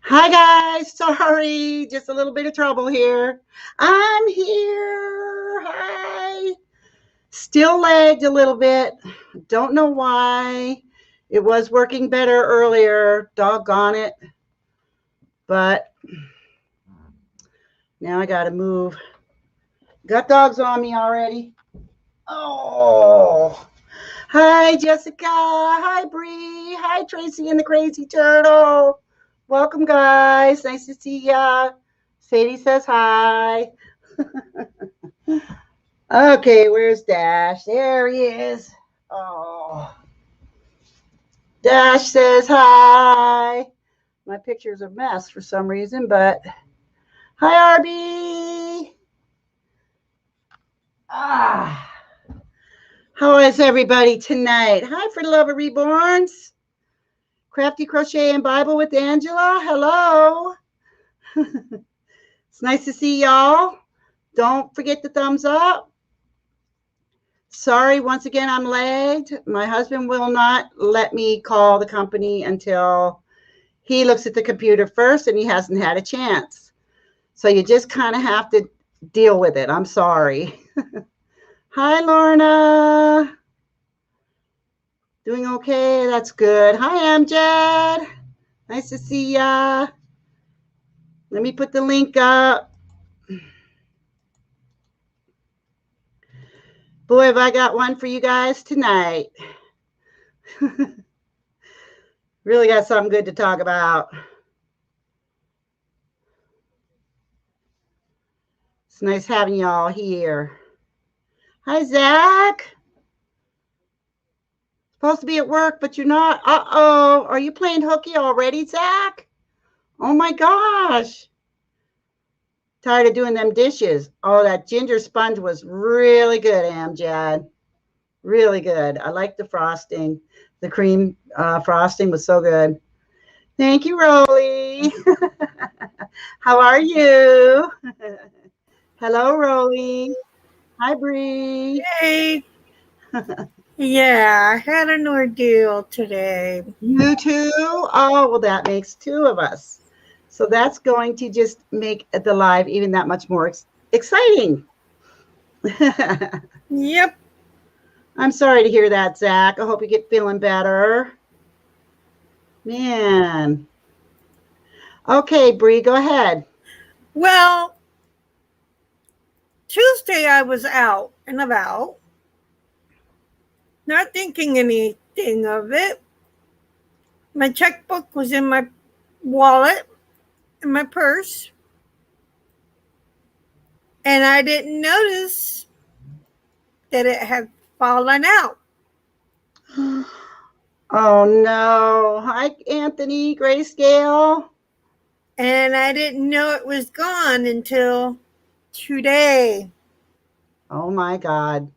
Hi guys, sorry, just a little bit of trouble here. I'm here. Hi. Still lagged a little bit. Don't know why. It was working better earlier. Doggone it. But now I got to move. Got dogs on me already. Oh. Hi Jessica. Hi Bree. Hi Tracy and the Crazy Turtle. Welcome guys. Nice to see ya. Sadie says hi. Okay, where's Dash? There he is. Oh. Dash says hi. My picture's a mess for some reason, but hi, RB. How is everybody tonight? Hi, for the love of reborns. Crafty Crochet and Bible with Angela. Hello. It's nice to see y'all. Don't forget the thumbs up. Sorry, once again, I'm lagged. My husband will not let me call the company until he looks at the computer first, and he hasn't had a chance. So you just kind of have to deal with it. I'm sorry. Hi, Lorna. Doing okay? That's good. Hi, Amjad. Nice to see ya. Let me put the link up. Boy, have I got one for you guys tonight. Really got something good to talk about. It's nice having y'all here. Hi, Zach. Supposed to be at work, but you're not. Uh-oh. Are you playing hooky already, Zach? Oh, my gosh. Tired of doing them dishes. Oh, that ginger sponge was really good, Amjad. Really good. I like the frosting. The cream frosting was so good. Thank you, Rolly. How are you? Hello, Rolly. Hi, Bree. Hey. Yeah, I had an ordeal today. You too? Oh, well, that makes two of us. So that's going to just make the live even that much more exciting. Yep. I'm sorry to hear that, Zach. I hope you get feeling better. Man. Okay, Bree, go ahead. Well, Tuesday I was out and about, not thinking anything of it. My checkbook was in my wallet, in my purse, and I didn't notice that it had fallen out. Oh, no. Hi, Anthony, Grayscale. And I didn't know it was gone until today. Oh, my God.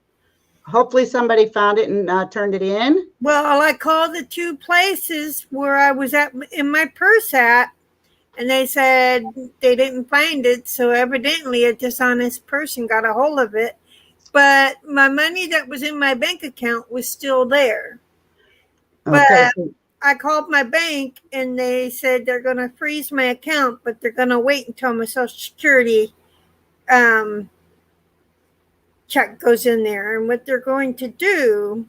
Hopefully somebody found it and turned it in. Well, I called the two places where I was at in my purse at, and they said they didn't find it. So evidently a dishonest person got a hold of it. But my money that was in my bank account was still there. Okay. But I called my bank and they said they're going to freeze my account, but they're going to wait until my Social Security check goes in there. And what they're going to do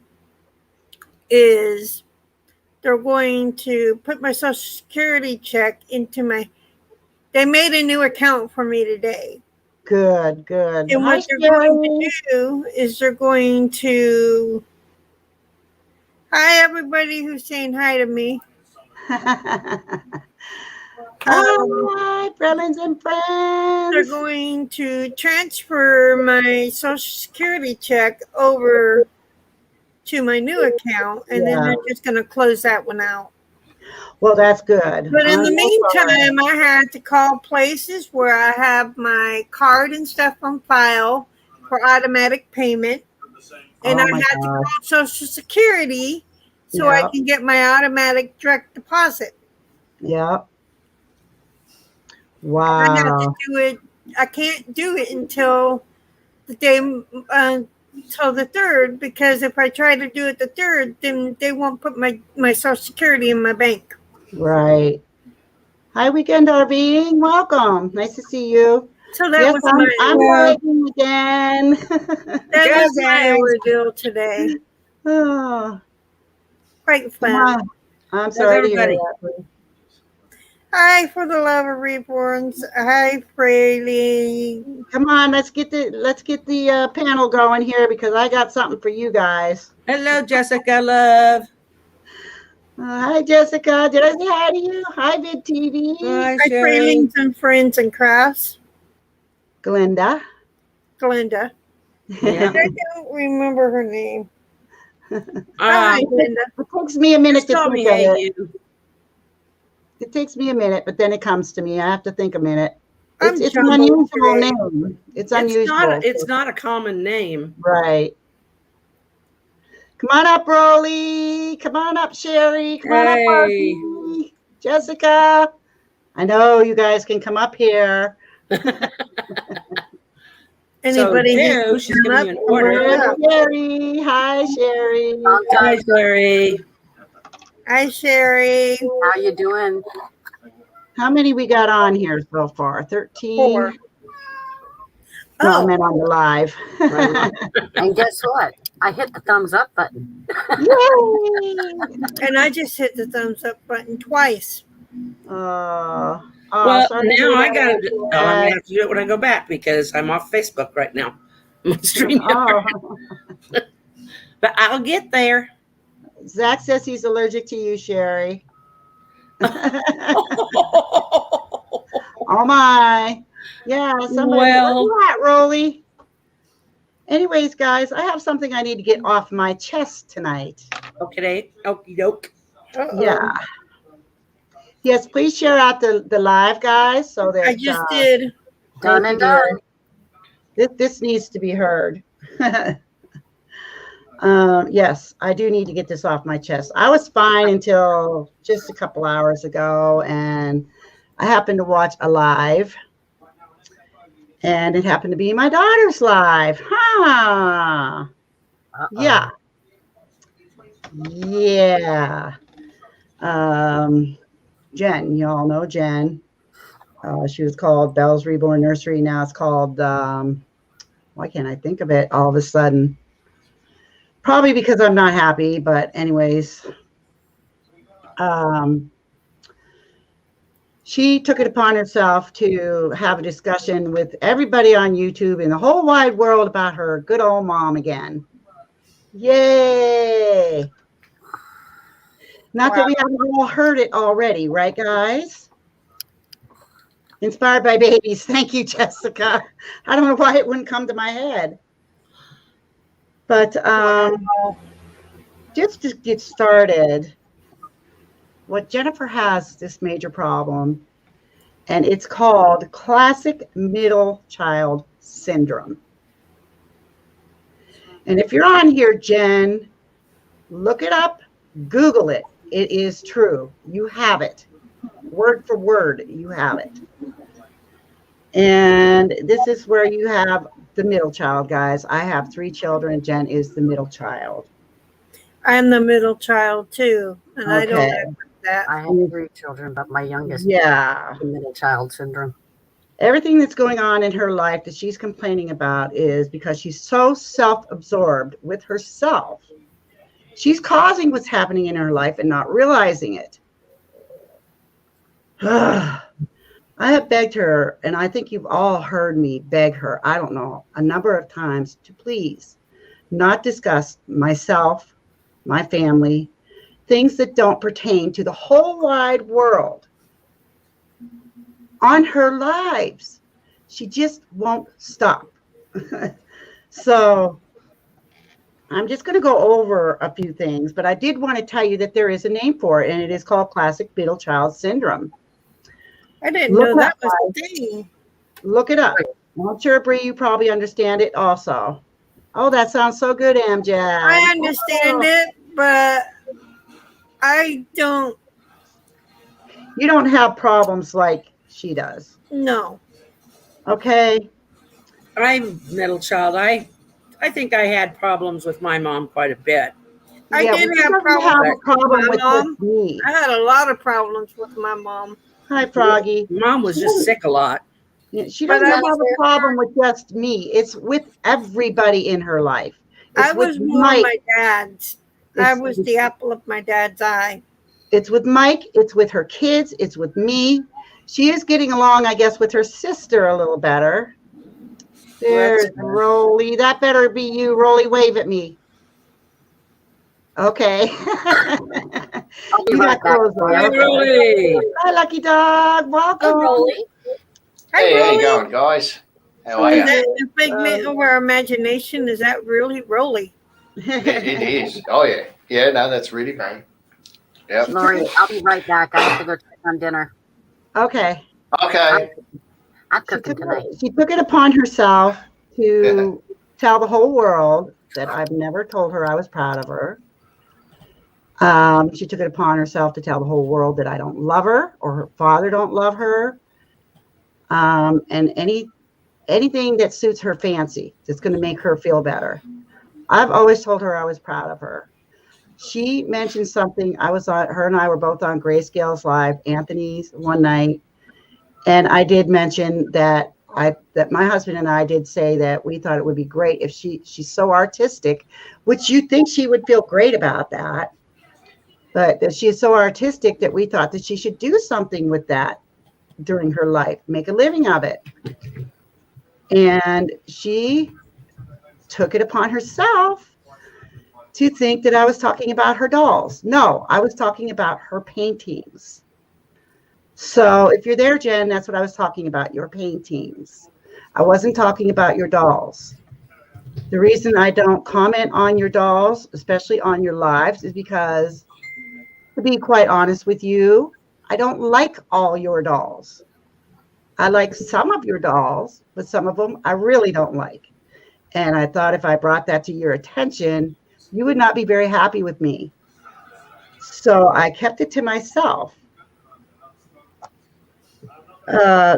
is they're going to put my Social Security check into they made a new account for me today. Good, good. And what they're going to do is they're going to, hi everybody who's saying hi to me. Hi, friends and friends. They're going to transfer my Social Security check over to my new account, and then they're just going to close that one out. Well, that's good. But in the meantime, I had to call places where I have my card and stuff on file for automatic payment. And I had to call Social Security so I can get my automatic direct deposit. Yep. Wow. I have to do it. I can't do it until the day, until the 3rd, because if I try to do it the 3rd, then they won't put my Social Security in my bank. Right. Hi, Weekend RVing. Welcome. Nice to see you. So that Yes, was I'm my lagging again. that Go, was my guys. ordeal today. Oh, Quite come fun. on. I'm How's sorry to hear everybody? that. Hi, for the love of reborns. Hi, Fraley. Come on, let's get the panel going here because I got something for you guys. Hello, Jessica Love. Hi, Jessica. Did I say hi to you? Hi, Vid TV. Hi, Hi, Sherry. Fralings and Friends and Crafts. Glenda. Glenda. Yeah. I don't remember her name. Uh, Hi, Glenda. It takes me a minute just to tell think me, of hey, it. you. It takes me a minute, but then it comes to me. I have to think a minute. I'm It's an jumbled unusual today. name. It's It's unusual. not. It's not a common name. Right. Come on up, Rolly. Come on up, Sherry. Come on up, Hey. Marcy. Jessica. I know you guys can come up here. Anybody who Joe, can she's come giving up, you an come on order. There's up. Sherry. Hi, Sherry. Hi, Sherry. Hi, Sherry. How you doing? How many we got on here so far? 13? 4. No, I Oh, meant on the live. Right. And guess what? I hit the thumbs up button. Yay! and I just hit the thumbs up button twice. Oh, Well, sorry to now hear I that, got to. Oh, I'm gonna Dad. have to do it when I go back because I'm off Facebook right now. Oh, But I'll get there. Zach says he's allergic to you, Sherry. Oh my. Yeah, somebody. Where Well, you at, Rolly? Anyways, guys, I have something I need to get off my chest tonight. okay, okie doke. Uh-oh. Yeah. Yes, please share out the live, guys, so that I just did. Done and done. This needs to be heard. Yes, I do need to get this off my chest. I was fine until just a couple hours ago, and I happened to watch a live, and it happened to be my daughter's live. Huh? Yeah. Yeah. Jen, you all know Jen. She was called Bell's Reborn Nursery. Now it's called, why can't I think of it all of a sudden? Probably because I'm not happy, but anyways. She took it upon herself to have a discussion with everybody on YouTube in the whole wide world about her good old mom again. Yay! Not that we haven't all heard it already, right, guys? Inspired by babies. Thank you, Jessica. I don't know why it wouldn't come to my head. But just to get started, what Jennifer has this major problem, and it's called classic middle child syndrome. And if you're on here, Jen, look it up, Google it. It is true. You have it. Word for word, you have it. And this is where you have the middle child, guys. I have 3 children. Jen is the middle child. I'm the middle child too, and Okay. I don't have that. I have 3 children, but my youngest Yeah. has the middle child syndrome. Everything that's going on in her life that she's complaining about is because she's so self-absorbed with herself. She's causing what's happening in her life and not realizing it. I have begged her, and I think you've all heard me beg her, I don't know, a number of times to please not discuss myself, my family, things that don't pertain to the whole wide world on her lives. She just won't stop. So I'm just going to go over a few things, but I did want to tell you that there is a name for it, and it is called classic middle child syndrome. I didn't know that was a thing. Look it up. I'm sure, Bree, you probably understand it also. Oh, that sounds so good, Amjad. I understand it, but I don't. You don't have problems like she does. No. Okay. I'm middle child. I think I had problems with my mom quite a bit. I did well, have she doesn't have a problem with my with mom. me. I had a lot of problems with my mom. Hi, Froggy. Mom was just sick a lot. She But doesn't I have was a problem with just me. It's with everybody in her life. I It's with was more Mike. my dad's. I It's was the apple of my dad's eye. it's with Mike. It's with her kids. It's with me. She is getting along, I guess, with her sister a little better. There's Rolly. That better be you. Rolly, wave at me. Okay. I'll be You right got back. clothes on. Hi, Okay. Rolly. Hi, Lucky Dog. Hey, Welcome. Rolly. Hi, Hey, how Rolly. you going, guys? How are Is you? that a figment of our imagination? Is that really Rolly? It is. Oh yeah, yeah. No, that's really fun. Yep. Lori, I'll be right back. I have to go check on dinner. Okay. Okay. I'm cooking tonight. She took it upon herself to tell the whole world that I've never told her I was proud of her. She took it upon herself to tell the whole world that I don't love her or her father don't love her. And anything that suits her fancy that's going to make her feel better. I've always told her I was proud of her. She mentioned something. Her and I were both on Grayscale's Live, Anthony's one night. And I did mention that my husband and I did say that we thought it would be great if she's so artistic, which you think she would feel great about that. But that she is so artistic that we thought that she should do something with that during her life, make a living of it. And she took it upon herself to think that I was talking about her dolls. No, I was talking about her paintings. So if you're there, Jen, that's what I was talking about, your paintings. I wasn't talking about your dolls. The reason I don't comment on your dolls, especially on your lives, is because, to be quite honest with you, I don't like all your dolls. I like some of your dolls, but some of them I really don't like. And I thought if I brought that to your attention, you would not be very happy with me. So I kept it to myself.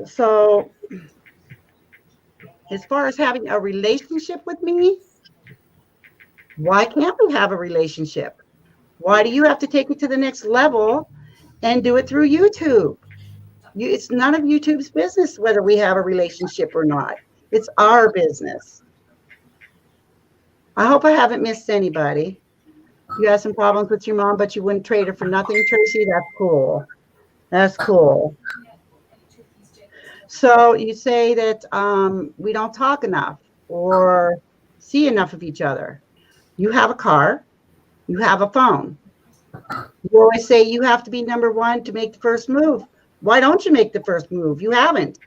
So as far as having a relationship with me, why can't we have a relationship? Why do you have to take it to the next level and do it through YouTube? It's none of YouTube's business whether we have a relationship or not. It's our business. I hope I haven't missed anybody. You had some problems with your mom, but you wouldn't trade her for nothing, Tracy? That's cool. That's cool. So you say that we don't talk enough or see enough of each other. You have a car. You have a phone. You always say you have to be number one to make the first move. Why don't you make the first move? You haven't.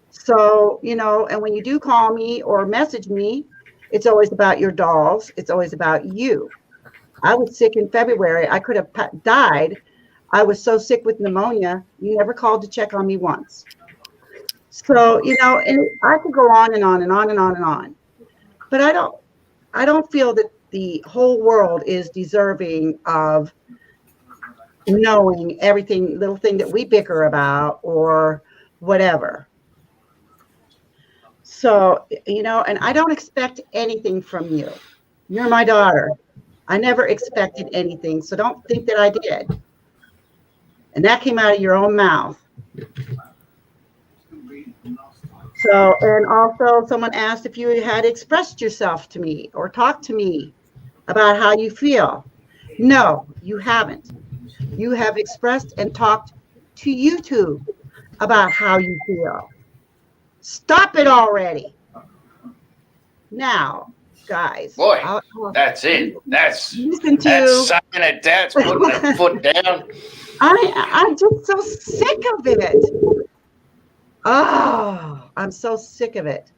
So, and when you do call me or message me, it's always about your dolls. It's always about you. I was sick in February. I could have died. I was so sick with pneumonia. You never called to check on me once. So, and I could go on and on and on and on and on. But I don't feel that the whole world is deserving of knowing everything, little thing that we bicker about or whatever. So, and I don't expect anything from you. You're my daughter. I never expected anything. So don't think that I did. And that came out of your own mouth. So, and also someone asked if you had expressed yourself to me or talked to me about how you feel. No, you haven't. You have expressed and talked to YouTube about how you feel. Stop it already. Now, guys. Boy, that's it. That's saying it. That's putting a foot down. I'm just so sick of it. Oh, I'm so sick of it.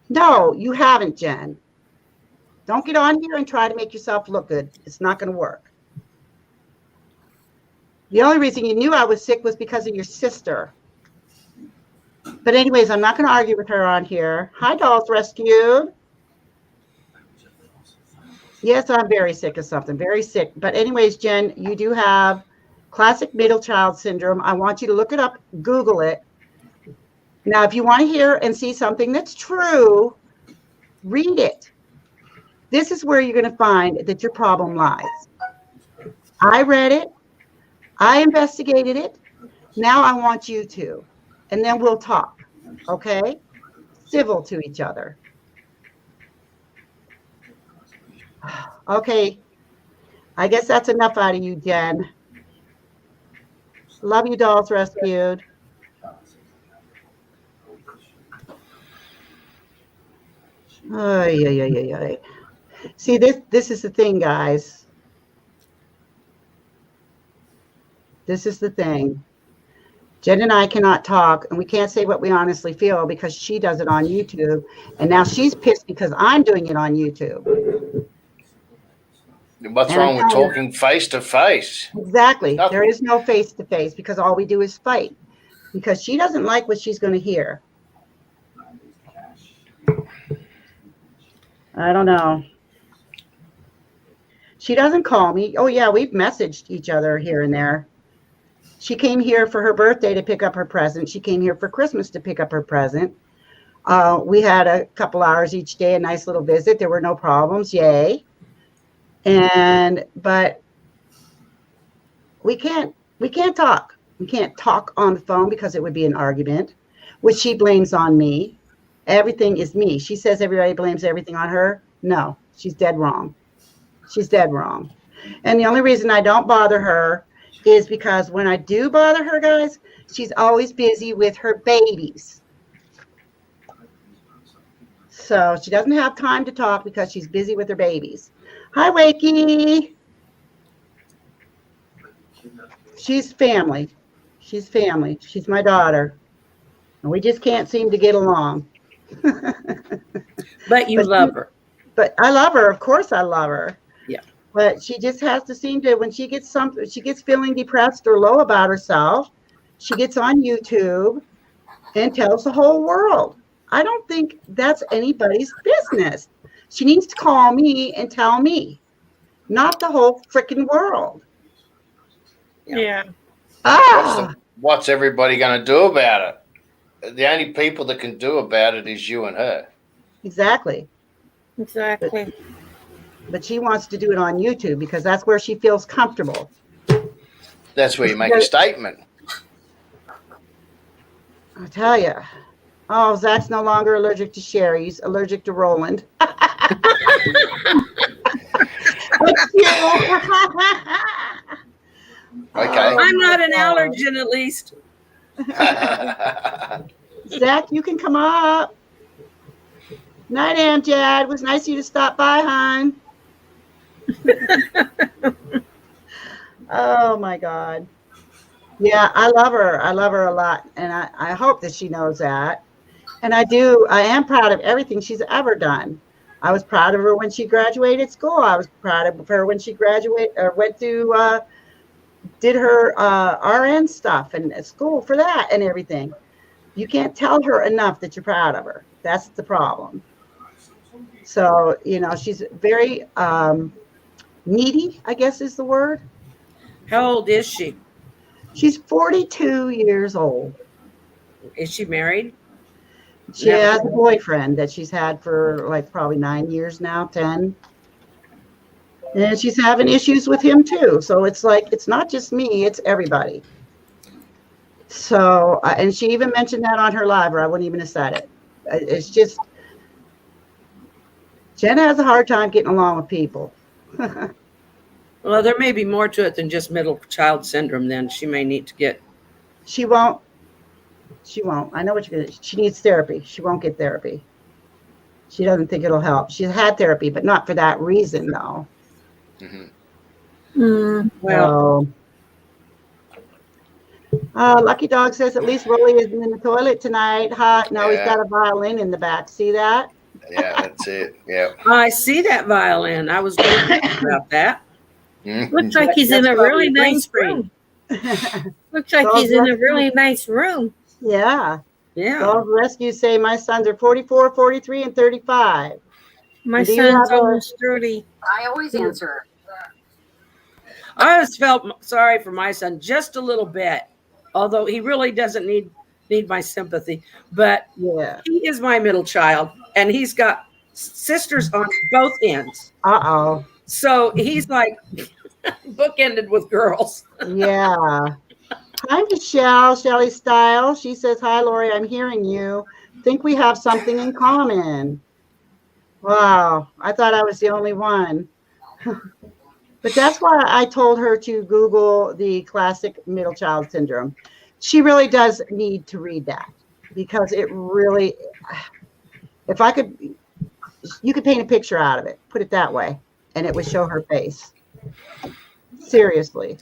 No, you haven't, Jen. Don't get on here and try to make yourself look good. It's not going to work. The only reason you knew I was sick was because of your sister. But anyways, I'm not going to argue with her on here. Hi, Dolls Rescued. Yes, I'm very sick of something, very sick. But anyways, Jen, you do have classic middle child syndrome. I want you to look it up, Google it. Now, if you want to hear and see something that's true, read it. This is where you're going to find that your problem lies. I read it. I investigated it. Now I want you to. And then we'll talk. Okay? Civil to each other. Okay. I guess that's enough out of you, Jen. Love you, Dolls Rescued. Oh, yeah. See, this is the thing, guys. This is the thing. Jen and I cannot talk, and we can't say what we honestly feel because she does it on YouTube, and now she's pissed because I'm doing it on YouTube. What's wrong with talking face to face? Exactly. There is no face to face because all we do is fight because she doesn't like what she's going to hear. I don't know. She doesn't call me. Oh, yeah, we've messaged each other here and there. She came here for her birthday to pick up her present. She came here for Christmas to pick up her present. We had a couple hours each day, a nice little visit. There were no problems. Yay. But we can't talk. We can't talk on the phone because it would be an argument, which she blames on me. Everything is me. She says everybody blames everything on her. No, she's dead wrong. She's dead wrong. And the only reason I don't bother her is because when I do bother her, guys, she's always busy with her babies. So she doesn't have time to talk because she's busy with her babies. Hi, Wakey. She's family. She's family. She's my daughter. And we just can't seem to get along. But you love her. But I love her. Of course I love her. Yeah. But she just has to seem to, when she gets feeling depressed or low about herself, she gets on YouTube and tells the whole world. I don't think that's anybody's business. She needs to call me and tell me, not the whole freaking world. Yeah. What's everybody going to do about it? The only people that can do about it is you and her. Exactly. But she wants to do it on YouTube because that's where she feels comfortable. That's where you make a statement. I'll tell you. Oh, Zach's no longer allergic to Sherry. He's allergic to Roland. Okay. I'm not an allergen, at least. Zach, you can come up. Night, Amjad. It was nice of you to stop by, hon. Oh, my God. Yeah, I love her. I love her a lot. And I hope that she knows that. And I am proud of everything she's ever done. I was proud of her when she graduated school. I was proud of her when she graduated or went to, did her RN stuff and school for that and everything. You can't tell her enough that you're proud of her. That's the problem. So, she's very needy, I guess is the word. How old is she? She's 42 years old. Is she married? She has a boyfriend that she's had for like probably 9 years now, 10. And she's having issues with him too. So it's like, it's not just me, it's everybody. So, and she even mentioned that on her live, or I wouldn't even have said it. It's just, Jen has a hard time getting along with people. Well, there may be more to it than just middle child syndrome. Then she may need to get. She won't. I know what you're going to. She needs therapy. She won't get therapy. She doesn't think it'll help. She's had therapy, but not for that reason, though. Mm-hmm. Well. Lucky Dog says at least Rolly isn't in the toilet tonight. No, he's got a violin in the back. See that? Yeah, that's it. Yeah. I see that violin. I was wondering about that. Mm-hmm. Looks like he's in a really nice room. Looks like he's in a really nice room. Yeah. Yeah. Dog Rescue say my sons are 44, 43, and 35. My son's almost 30. I always answer. I always felt sorry for my son just a little bit, although he really doesn't need my sympathy. But yeah, he is my middle child, and he's got sisters on both ends. Uh-oh. So he's like, bookended with girls. Yeah. Hi, Michelle, Shelly Style. She says, hi, Lori, I'm hearing you. Think we have something in common. Wow, I thought I was the only one. But that's why I told her to Google the classic middle child syndrome. She really does need to read that because it really, if I could, you could paint a picture out of it, put it that way, and it would show her face. Seriously.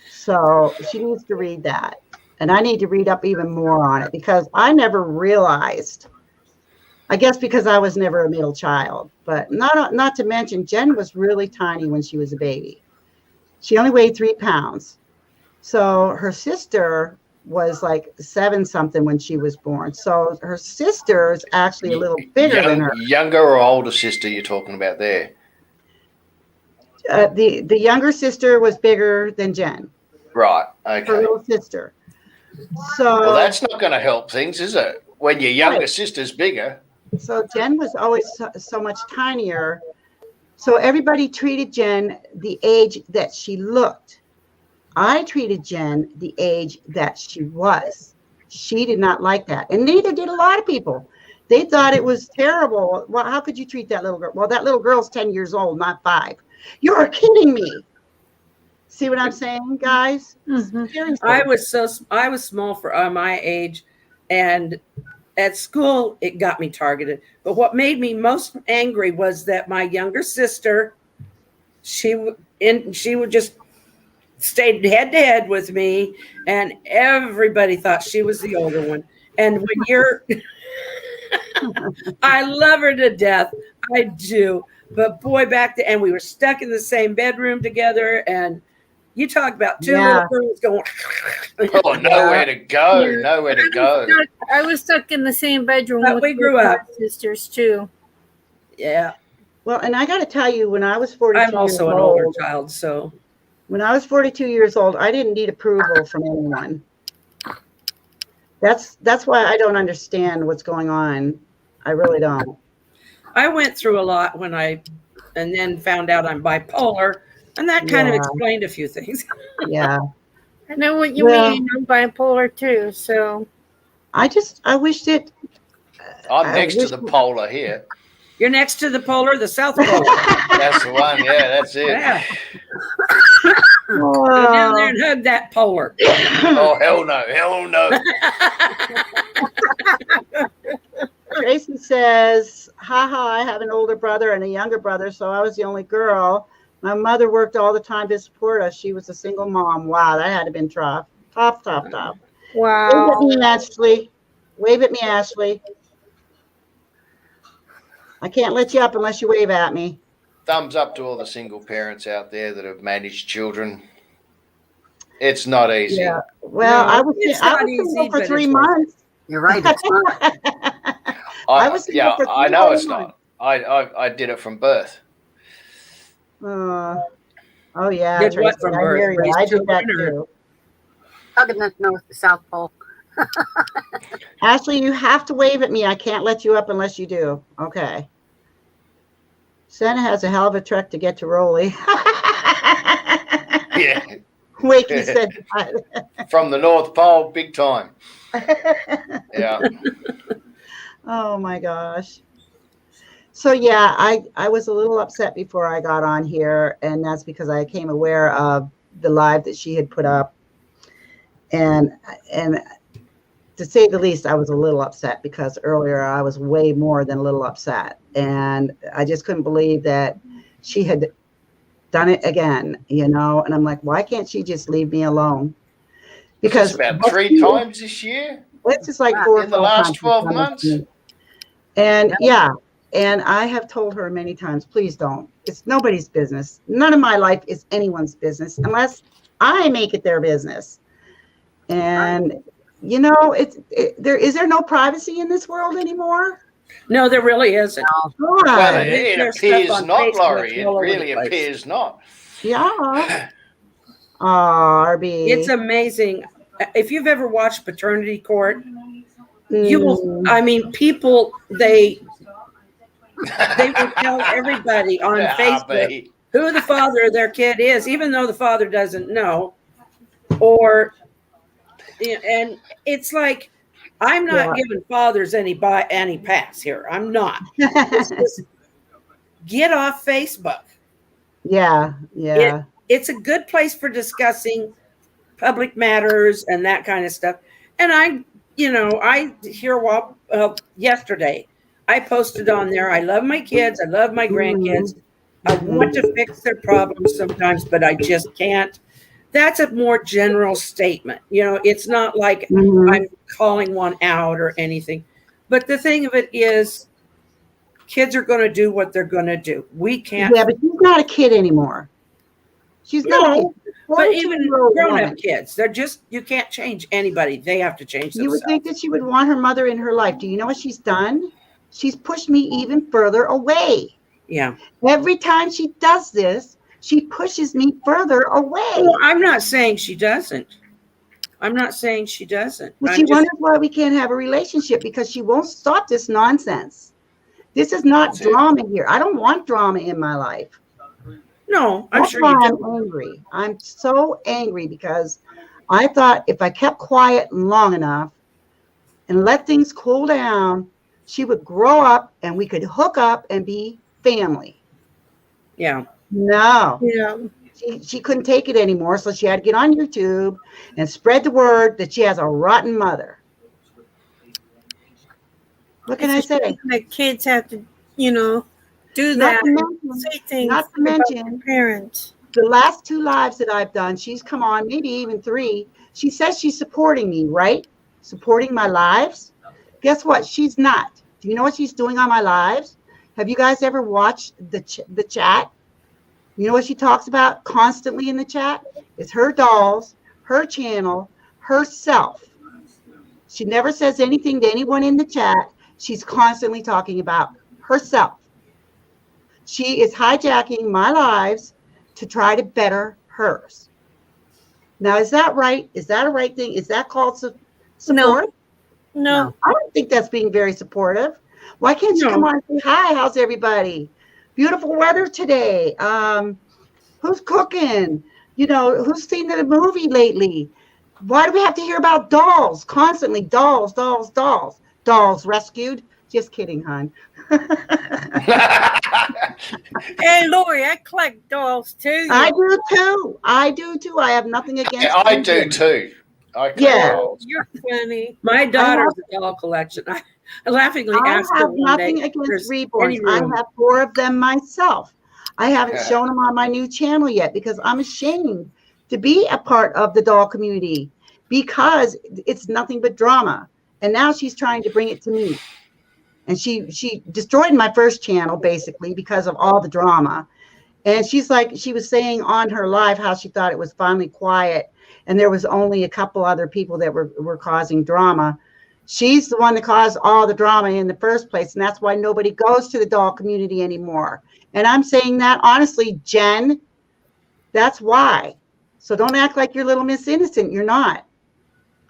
So she needs to read that. And I need to read up even more on it because I never realized, I guess because I was never a middle child, but not to mention Jen was really tiny when she was a baby. She only weighed 3 pounds. So her sister was like 7 something when she was born. So her sister is actually a little bigger than her. Younger or older sister you're talking about there? The younger sister was bigger than Jen. Right. Her Okay. little sister. So Well, that's not going to help things, is it? When your younger sister's bigger. So Jen was always so much tinier. So everybody treated Jen the age that she looked. I treated Jen the age that she was. She did not like that. And neither did a lot of people. They thought it was terrible. Well, how could you treat that little girl? Well, that little girl's 10 years old, not 5. You're kidding me. See what I'm saying, guys? Seriously. I was small for my age, and at school it got me targeted. But what made me most angry was that my younger sister, she would just stay head to head with me, and everybody thought she was the older one. And when you're, I love her to death, I do. But boy, back then, and we were stuck in the same bedroom together, and you talk about two little girls going. Oh, nowhere to go. Nowhere to go. I was stuck in the same bedroom But with we grew up. sisters too. Yeah. Well, and I got to tell you, when I was 42 I'm also years an older old, child, so. when I was 42 years old, I didn't need approval from anyone. That's why I don't understand what's going on. I really don't. I went through a lot and then found out I'm bipolar, and that kind of explained a few things. Yeah. I know what you mean. I'm bipolar too, so. I wish that. I'm next to the polar here. You're next to the polar, the South Pole. That's the one. Yeah, that's it. Yeah. Go down there and hug that polar. Oh, hell no. Hell no. Tracy says, haha, I have an older brother and a younger brother, so I was the only girl. My mother worked all the time to support us. She was a single mom. Wow, that had to have been tough. Tough. Wow. Wave at me, Ashley. Wave at me, Ashley. I can't let you up unless you wave at me. Thumbs up to all the single parents out there that have managed children. It's not easy. Yeah. Well, No, I was easy, single for but 3 it's months. You're right. It's not. I was single for 3 I know it's months. not. I did it from birth. Oh yeah, Did Tracy, what from I birth? hear you. Raised I did that children, too. Hugging the North to South Pole. Ashley, you have to wave at me. I can't let you up unless you do. Okay. Santa has a hell of a trek to get to Rowley. Yeah. Wakey said that. From the North Pole, big time. Yeah. Oh my gosh. So yeah, I was a little upset before I got on here, and that's because I became aware of the live that she had put up. And to say the least, I was a little upset because earlier I was way more than a little upset. And I just couldn't believe that she had done it again, and I'm like, why can't she just leave me alone? Because It's about 3 times this year it's just like 4 or in the 5 last times 12 she's done this months. to me. And and I have told her many times, please don't. It's nobody's business. None of my life is anyone's business unless I make it their business. And is there no privacy in this world anymore? No, there really isn't. Well, Right. it There's appears stuff on not, Facebook Laurie. It all over really the place. appears not. Yeah. RB. It's amazing. If you've ever watched Paternity Court, you will. I mean, people they will tell everybody on Yeah, Facebook RB. who the father of their kid is, even though the father doesn't know. Or, and it's like, I'm not Yeah. giving fathers any pass here. I'm not. It's just get off Facebook. Yeah. It Yeah. it's a good place for discussing public matters and that kind of stuff. And I hear yesterday I posted on there. I love my kids. I love my Mhm. grandkids. I want to fix their problems sometimes, but I just can't. That's a more general statement. It's not like Mhm. I'm calling one out or anything. But the thing of it is, kids are going to do what they're going to do. We can't. Yeah, but she's not a kid anymore. She's not a kid. No, She's a but even 42-year-old grown-up woman. kids, you can't change anybody. They have to change You would think themselves. that she would want her mother in her life. Do you know what she's done? She's pushed me even further away. Yeah. Every time she does this, she pushes me further away. Well, I'm not saying she doesn't. I'm not saying she doesn't. Well, I'm she just wonders why we can't have a relationship because she won't stop this nonsense. This is not That's it. drama here. I don't want drama in my life. no. I'm That's sure why you I'm do. angry. I'm so angry because I thought if I kept quiet long enough and let things cool down, she would grow up and we could hook up and be family. Yeah. No, Yeah. she couldn't take it anymore. So she had to get on YouTube and spread the word that she has a rotten mother. What can I It's a say? shame that kids have to, do Not that to and mention, say things not to about their mention parents. the last 2 lives that I've done, she's come on, maybe even 3. She says she's supporting me, right? Supporting my lives. Guess what? She's not. Do you know what she's doing on my lives? Have you guys ever watched the chat? You know what she talks about constantly in the chat? It's her dolls, her channel, herself. She never says anything to anyone in the chat. She's constantly talking about herself. She is hijacking my lives to try to better hers. Now, is that right? Is that a right thing? Is that called No, support? no. I don't think that's being very supportive. Why can't you come No. on and say hi? How's everybody? Beautiful weather today. Who's cooking? Who's seen the movie lately? Why do we have to hear about dolls constantly? Dolls, dolls, dolls. Dolls rescued. Just kidding, hon. Hey, Lori, I collect dolls too. I do too. I do too. I have nothing against I do them. too. I collect Yeah. dolls. You're funny. My daughter's a doll collection. I laughingly I asked her have one day nothing if against there's reborns. any I room. have 4 of them myself. I haven't shown them on my new channel yet because I'm ashamed to be a part of the doll community because it's nothing but drama. And now she's trying to bring it to me. And she destroyed my first channel basically because of all the drama. And she was saying on her live how she thought it was finally quiet and there was only a couple other people that were causing drama. She's the one that caused all the drama in the first place. And that's why nobody goes to the doll community anymore. And I'm saying that honestly, Jen, that's why. So don't act like you're little Miss Innocent. You're not.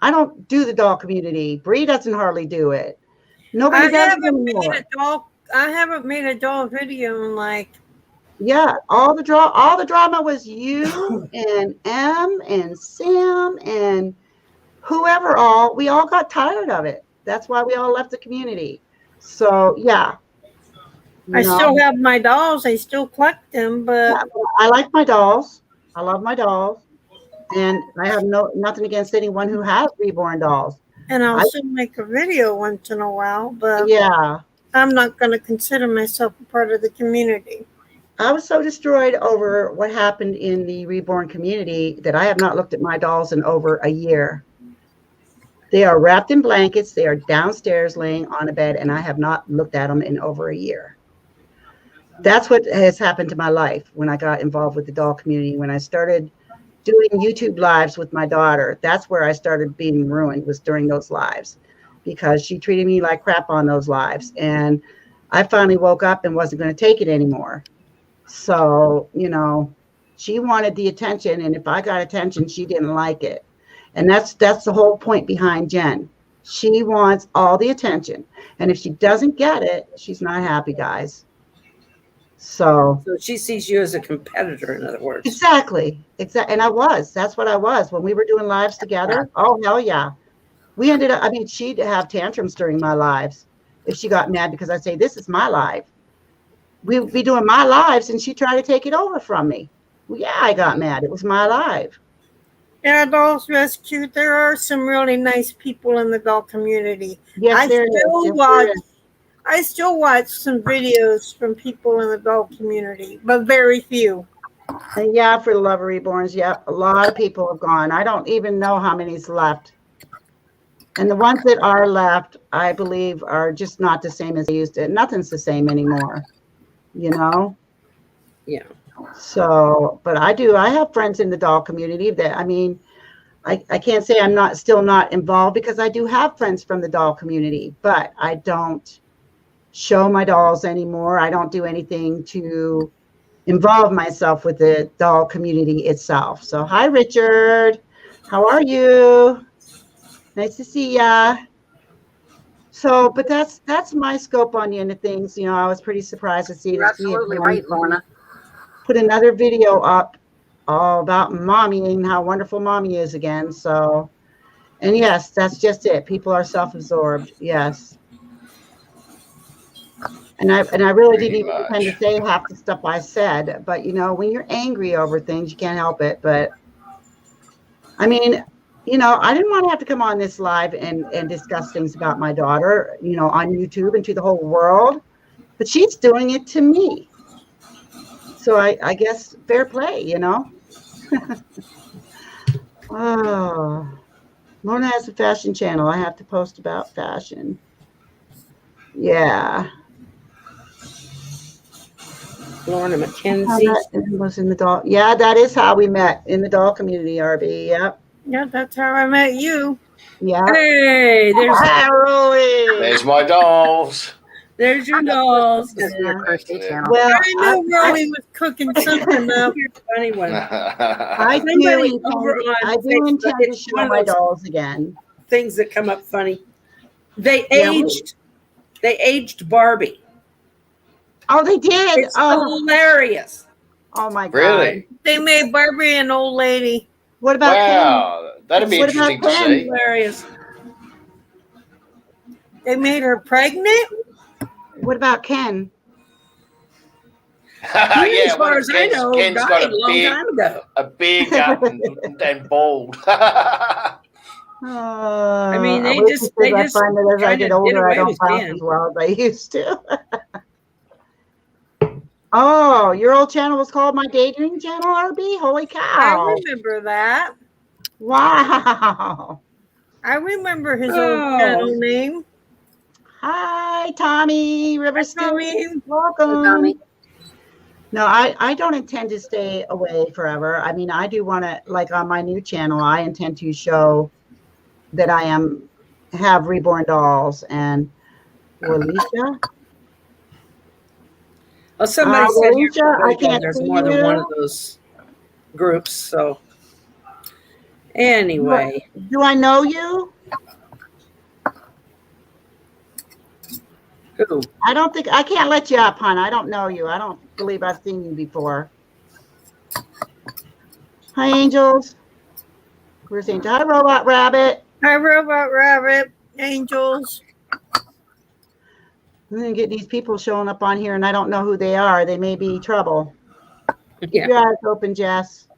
I don't do the doll community. Bree doesn't hardly do it. Nobody does it anymore. I haven't made a doll video in like Yeah, all the drama was you and M and Sam and whoever we all got tired of it. That's why we all left the community. So yeah. I still have my dolls. I still collect them, but Yeah, I like my dolls. I love my dolls. And I have nothing against anyone who has reborn dolls. and I'll still make a video once in a while, but Yeah. I'm not going to consider myself a part of the community. I was so destroyed over what happened in the reborn community that I have not looked at my dolls in over a year. They are wrapped in blankets. They are downstairs laying on a bed, and I have not looked at them in over a year. That's what has happened to my life when I got involved with the doll community. When I started doing YouTube lives with my daughter, that's where I started being ruined, was during those lives, because she treated me like crap on those lives. And I finally woke up and wasn't going to take it anymore. So, she wanted the attention, and if I got attention, she didn't like it. And that's the whole point behind Jen. She wants all the attention. And if she doesn't get it, she's not happy, guys. So So she sees you as a competitor, in other words. exactly. And I was. That's what I was when we were doing lives together. Oh hell yeah. We ended up. I mean, she'd have tantrums during my lives if she got mad because I say this is my live. We would be doing my lives, and she tried to take it over from me. Well, yeah, I got mad. It was my live. Yeah, Dolls Rescue. There are some really nice people in the doll community. Yes, there is. Yes, there is. I still watch some videos from people in the doll community, but very few. And yeah, for the Love of Reborns, yeah, a lot of people have gone. I don't even know how many's left. And the ones that are left, I believe, are just not the same as they used to. Nothing's the same anymore, you know? Yeah. So, but I have friends in the doll community that, I mean, I can't say I'm still not involved because I do have friends from the doll community, but I don't show my dolls anymore. I don't do anything to involve myself with the doll community itself. So, hi, Richard. How are you? Nice to see ya. So, but that's my scope on the end of things. You know, I was pretty surprised to see You're that absolutely right, Lorna. put another video up all about mommy and how wonderful mommy is again. So, and yes, that's just it. People are self-absorbed. Yes. And I really didn't even intend to say half the stuff I said, but you know, when you're angry over things, you can't help it. But I mean, you know, I didn't want to have to come on this live and discuss things about my daughter, you know, on YouTube and to the whole world, but she's doing it to me. So I guess fair play, you know. Oh, Lorna has a fashion channel. I have to post about fashion. Yeah. Lorna How McKenzie. that was in the doll. Yeah, that is how we met in the doll community, RB. Yep. Yeah, that's how I met you. Yeah. Hey, There's my dolls. there's your dolls. This is your crochet channel. Well, I knew Rolly was cooking something up. Funny one. I do Somebody intend, over on I do Facebook, intend to it's show one of my those dolls again. things that come up funny. They Yeah, aged Barbie. Oh, they did. It's hilarious. Oh my God. Really? They made Barbie an old lady. What about Wow, that'd be What about interesting to Ken? see. Hilarious. They made her pregnant. Ken? What about Ken? As far well, as I know, Ken's died got a long time ago. a big up and bald. I mean, I they wish just I find that as I kinda get did older, I away don't with bounce Ken. as well as I used to. Oh, your old channel was called My Daydream Channel, RB? Holy I cow. remember that. Wow. I remember his Oh. old channel name. Hi, Tommy Riverstein. Tommy. Welcome. Tommy. No, I don't intend to stay away forever. I mean, I do want to, like on my new channel, I intend to show that I have reborn dolls and Alicia. Well, somebody said here Alicia, I can't there's see more than you. one of those groups. So anyway, Do I know you? who? I can't let you up, hon. I don't know you. I don't believe I've seen you before. Hi, Angels. Where's Angel? Hi, Robot Rabbit. Hi, Robot Rabbit. Angels. I'm going to get these people showing up on here, and I don't know who they are. They may be trouble. Yeah. Keep your eyes open, Jess.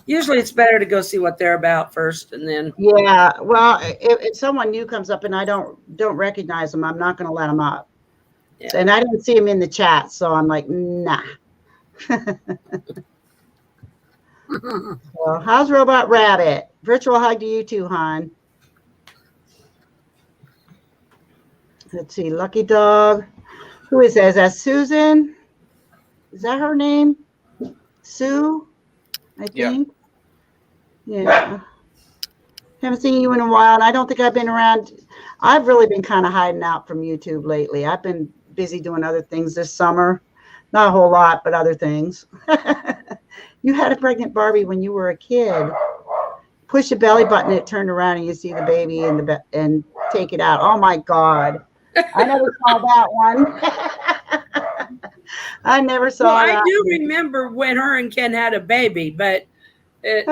Usually it's better to go see what they're about first, and then Yeah, well, if someone new comes up and I don't recognize them, I'm not going to let them up. Yeah. And I didn't see him in the chat, so I'm like, nah. So, how's Robot Rabbit? Virtual hug to you too, hon. Let's see, Lucky Dog. Who is that? Is that Susan? Is that her name? Sue, I think. Yeah. Haven't seen you in a while, and I don't think I've been around. I've really been kind of hiding out from YouTube lately. I've been busy doing other things this summer. Not a whole lot, but other things. You had a pregnant Barbie when you were a kid. Push the belly button, it turned around, and you see the baby and take it out. Oh my God. I never saw that one. I never Well, saw I that. do remember when her and Ken had a baby, but it,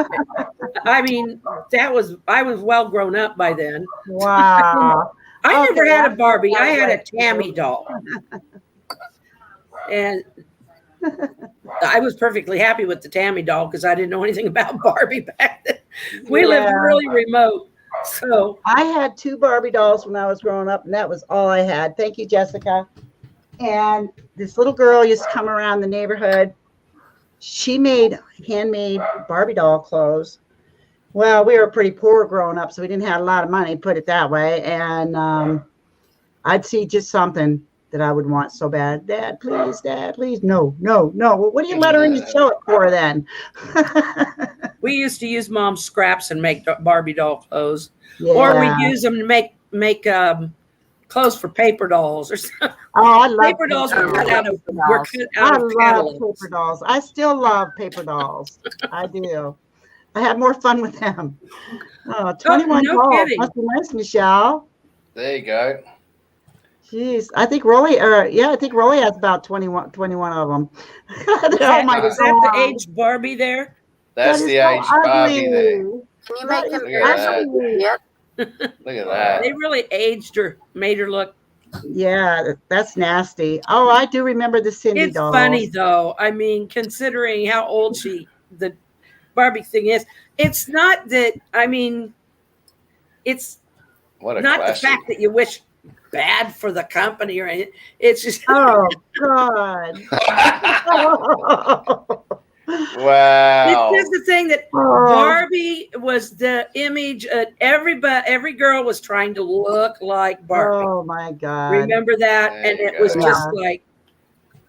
I mean, I was well grown up by then. Wow. I never Okay, had I'm a Barbie. I had a like Tammy you. doll, and I was perfectly happy with the Tammy doll because I didn't know anything about Barbie back then. We lived Yeah. really remote, so I had 2 Barbie dolls when I was growing up, and that was all I had. Thank you, Jessica. And this little girl used to come around the neighborhood. She made handmade Barbie doll clothes. Well, we were pretty poor growing up, so we didn't have a lot of money, put it that way. And I'd see just something that I would want so bad. Dad, please, Dad, please. No, no, no. Well, what do you let her in the show it for then? we used to use Mom's scraps and make Barbie doll clothes, or Yeah. we'd use them to make clothes for paper dolls or something. Oh, I love Paper dolls paper were cut dolls. out of Dolls. I love catalogs. paper dolls. I still love paper dolls. I do. I have more fun with them. Oh, 21 no dolls. kidding. Must be nice, Michelle. There you go. Jeez. I think Rolly, I think Rolly has about 21 of them. They're all my Is that the dolls. age Barbie there? That's That is the so age Barbie there. ugly. Can you That make is him Look at that. ugly. yet? Look at that. They really aged her, made her look. Yeah, that's nasty. Oh, I do remember the Cindy It's dolls. funny though. I mean, considering how old the Barbie thing is, it's not that. I mean, it's What a not classic. the fact that you wish bad for the company or anything. It's just Oh, God. Wow. it's just the thing that Oh. Barbie was the image. Every girl was trying to look like Barbie. Oh, my God. Remember that? There And you it was go. just like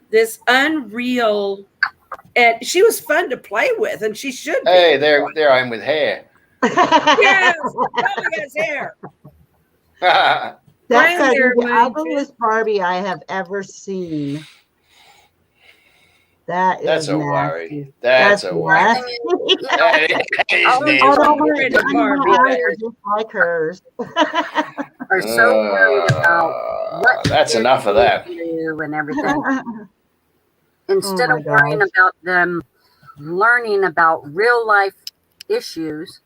this unreal. And she was fun to play with, and she should be. Hey, there I am with hair. Yes, Barbie has hair. That Mine could be there, the mine ugliest Barbie I have ever seen. That That's is a nasty. worry. That's a worry. nasty. That is Oh, Oh, don't don't get worry. rid of None of Barbie, my but eyes are just like hers. Are so worried about what That's enough of that. do and everything. Instead Oh my of worrying gosh. about them learning about real life issues,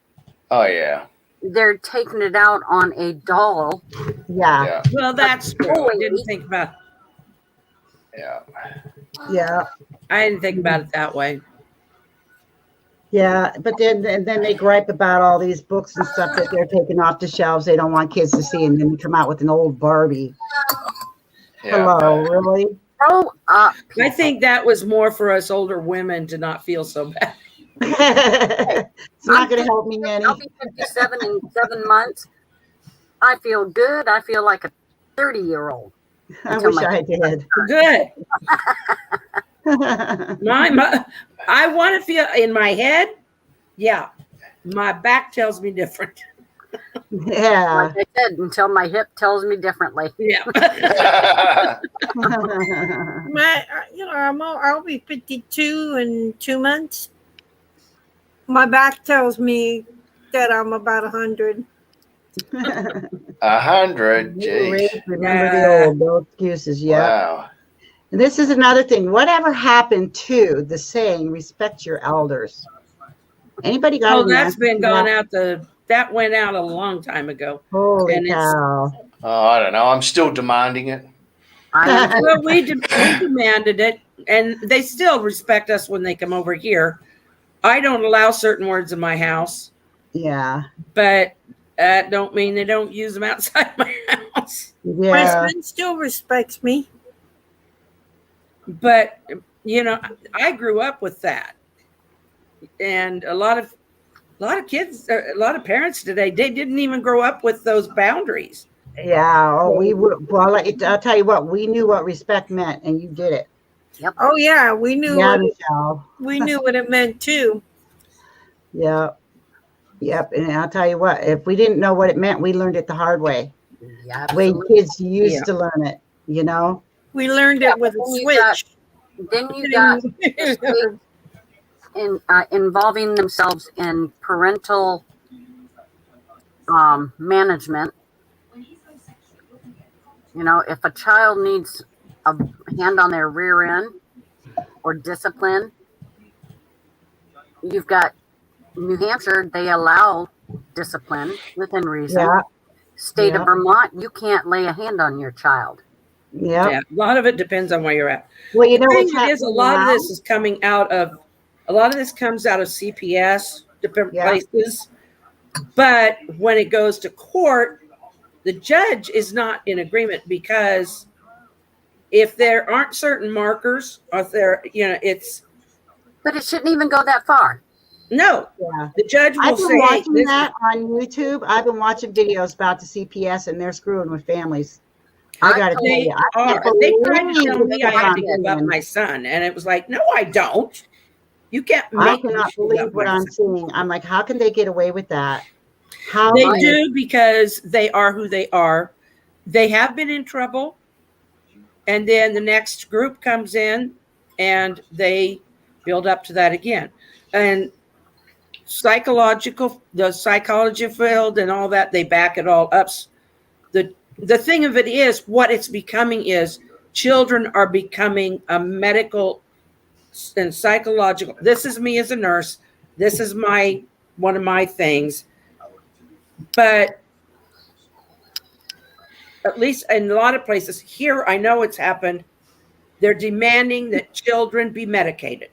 Oh yeah. they're taking it out on a doll. Yeah, Yeah. well, that's true. I didn't think about. Yeah. yeah, I didn't think about it that way. yeah. But then they gripe about all these books and stuff that they're taking off the shelves. They don't want kids to see, and then they come out with an old Barbie. Yeah. Hello, really? Grow up. I think that was more for us older women to not feel so bad. It's not going to help me any. I'll be 57 in 7 months. I feel good. I feel like a 30-year-old. I wish I did. Good. I want to feel in my head. Yeah, my back tells me different. Yeah. Like I said, until my hip tells me differently. Yeah. I'll be 52 in 2 months. My back tells me that I'm about 100. 100. Geez. Remember the old, no excuses. Yeah. Wow. And this is another thing. Whatever happened to the saying, respect your elders? Anybody got Oh, any that's answers been to gone that? out. That went out a long time ago. Holy and it's- cow. Oh, I don't know. I'm still demanding it. Well, we demanded it, and they still respect us when they come over here. I don't allow certain words in my house, Yeah. but that don't mean they don't use them outside my house. My Yeah. son still respects me. But I grew up with that, and a lot of kids, a lot of parents today, they didn't even grow up with those boundaries. Yeah. Oh, we would. Well, I'll tell you what. We knew what respect meant, and you did it. Oh yeah, we knew Yeah, what Michelle. we knew what it meant too. Yeah. Yep. And I'll tell you what. If we didn't know what it meant, we learned it the hard way. Yeah, The way absolutely. kids used to learn it. You know. We learned it with a Then you got- switch. Then you got involving themselves in parental management. If a child needs a hand on their rear end, or discipline. You've got New Hampshire, they allow discipline within reason. Yeah. State Yeah. of Vermont, you can't lay a hand on your child. Yeah. Yeah, a lot of it depends on where you're at. Well, you The know thing what's is, a happening lot of now? this is coming out of, a lot of this comes out of CPS, different Yeah. places. But when it goes to court, the judge is not in agreement, because if there aren't certain markers, or if there, it's But it shouldn't even go that far. no. Yeah. The judge will I've been say, watching this, that on YouTube. I've been watching videos about the CPS, and they're screwing with families. I got to tell they you, I can't are. They tried to believe tell me I what had I'm to give up seeing. my son, and it was like, no, I don't. You can't I make me cannot give believe up what my I'm son. seeing. I'm like, how can they get away with that? How They can they? do, because they are who they are. They have been in trouble, and then the next group comes in and they build up to that again. And the psychology field and all that, they back it all up. The thing of it is, what it's becoming is, children are becoming a medical and psychological. This is me as a nurse. This is one of my things. But at least in a lot of places here, I know it's happened. They're demanding that children be medicated.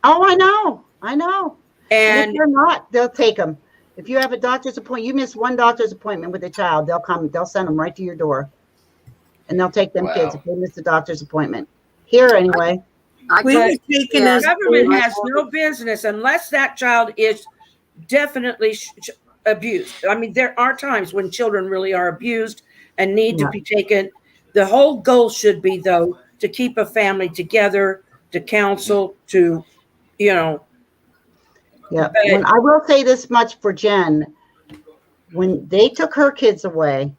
Oh, I know. And if And they're not, they'll take them. If you have a doctor's appointment, you miss one doctor's appointment with a child, they'll send them right to your door. And they'll take them kids if they miss the doctor's appointment. Here, anyway. We were taking the us. government has no business, unless that child is definitely abused. I mean, there are times when children really are abused and need to be taken. The whole goal should be, though, to keep a family together, to counsel, to, Yeah. But When I will say this much for Jen, when they took her kids away,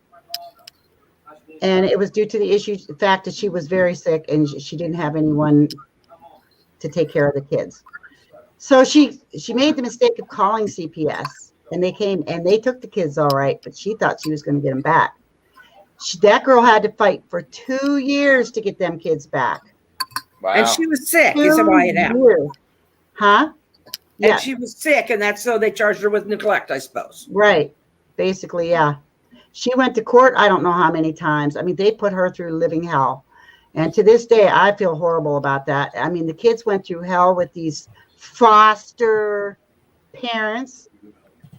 and it was due to the fact that she was very sick and she didn't have anyone to take care of the kids. So she made the mistake of calling CPS, and they came and they took the kids all right, but she thought she was going to get them back. That girl had to fight for 2 years to get them kids back. Wow. And she was sick, 2 is why it happened. years. Huh? And she was sick, and that's so they charged her with neglect, I suppose. Right. Basically, yeah. She went to court, I don't know how many times. I mean, they put her through living hell. And to this day, I feel horrible about that. I mean, the kids went through hell with these foster parents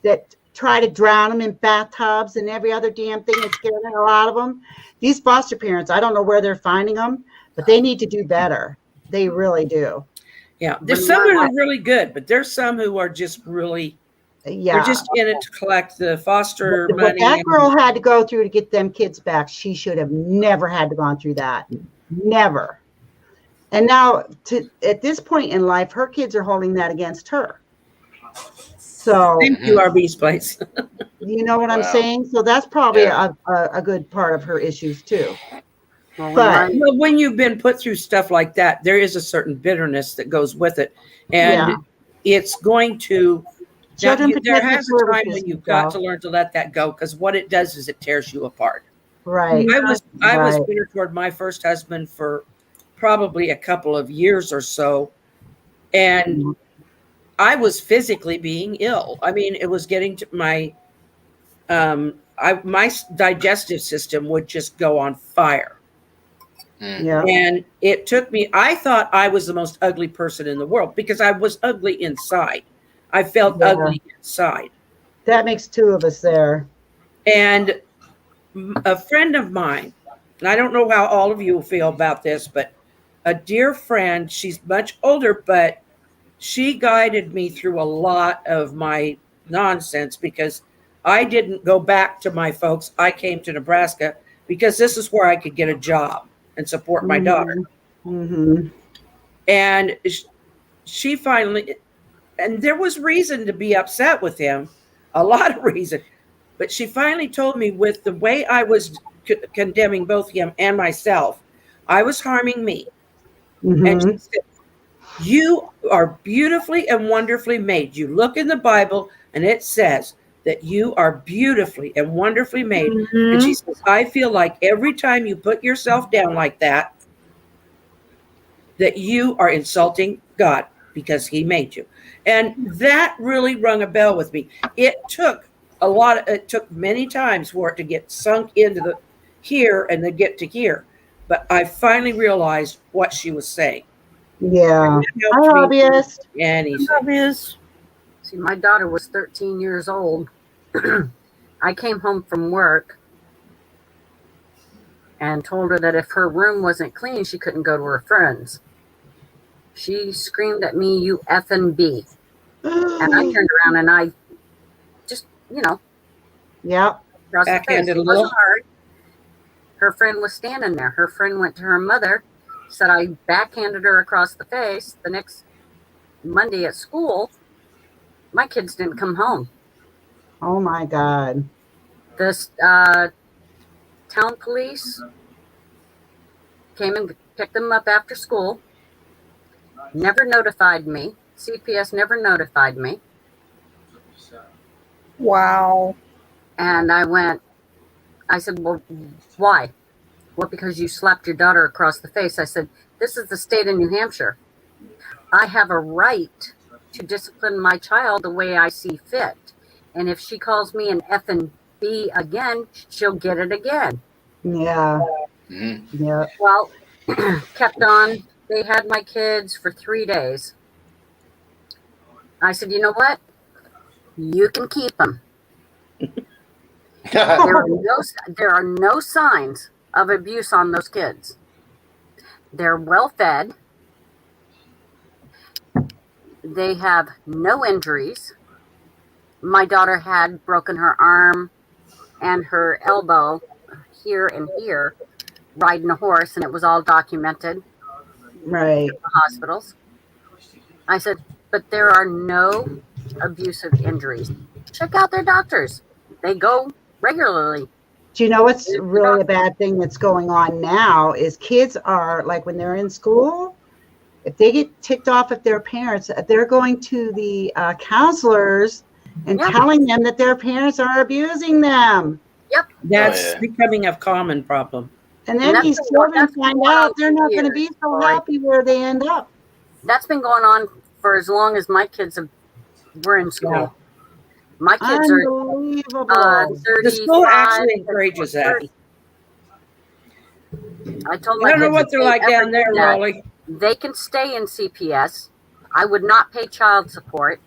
that try to drown them in bathtubs and every other damn thing and scare the hell out of them. These foster parents, I don't know where they're finding them, but they need to do better. They really do. Yeah. There's some who are really good, but there's some who are just really, they're just in it to collect the foster money. What that girl had to go through to get them kids back, she should have never had to gone through that. Never. And now, at this point in life, her kids are holding that against her. So, Same QRB's place. you know what I'm saying? So that's probably a good part of her issues too. But when you've been put through stuff like that, there is a certain bitterness that goes with it, and it's going to. There has a time when you've got to learn to let that go, because what it does is it tears you apart. Right. I was bitter toward my first husband for probably a couple of years or so, and I was physically being ill. I mean, it was getting to my my digestive system would just go on fire. Yeah. And it took me, I thought I was the most ugly person in the world because I was ugly inside. I felt ugly inside. That makes two of us there. And a friend of mine, and I don't know how all of you will feel about this, but a dear friend, she's much older, but she guided me through a lot of my nonsense because I didn't go back to my folks. I came to Nebraska because this is where I could get a job and support my daughter. Mm-hmm. And she finally, and there was reason to be upset with him, a lot of reason, but she finally told me, with the way I was condemning both him and myself, I was harming me. Mm-hmm. And she said, you are beautifully and wonderfully made. You look in the Bible and it says that you are beautifully and wonderfully made. Mm-hmm. And she says, I feel like every time you put yourself down like that that you are insulting God because he made you. And that really rung a bell with me. It took many times for it to get sunk into the here and then get to here. But I finally realized what she was saying. Yeah. And that Hi, helped me hobbyist. do anything. Obvious. See, my daughter was 13 years old. I came home from work and told her that if her room wasn't clean, she couldn't go to her friends. She screamed at me, "You effing B." And I turned around and I just, Yep. across the face. Backhanded a It little. wasn't hard. Her friend was standing there. Her friend went to her mother, said I backhanded her across the face. The next Monday at school, my kids didn't come home. Oh my God. This town police came and picked them up after school. Never notified me. CPS never notified me. Wow. And I said, well, why? Well, because you slapped your daughter across the face. I said, this is the state of New Hampshire. I have a right to discipline my child the way I see fit. And if she calls me an effing B again, she'll get it again. Yeah. Mm-hmm. Yeah. Well, kept on. They had my kids for 3 days. I said, you know what? You can keep them. There are no signs of abuse on those kids. They're well fed. They have no injuries. My daughter had broken her arm and her elbow here and here riding a horse, and it was all documented Right. at the hospitals. I said, but there are no abusive injuries. Check out their doctors. They go regularly. Do you know what's really a bad thing that's going on now is kids are like when they're in school, if they get ticked off at their parents, they're going to the counselors and Yeah. telling them that their parents are abusing them. That's yeah. becoming a common problem. And then that's these been children going find on out for they're not going to years, be so Lori. happy where they end up. That's been going on for as long as my kids were in school. Yeah. My kids are Unbelievable. 35. The school actually encourages that. 30. I told I my don't know kids what if they're they like ever down there, do that, Raleigh. they can stay in CPS. I would not pay child support.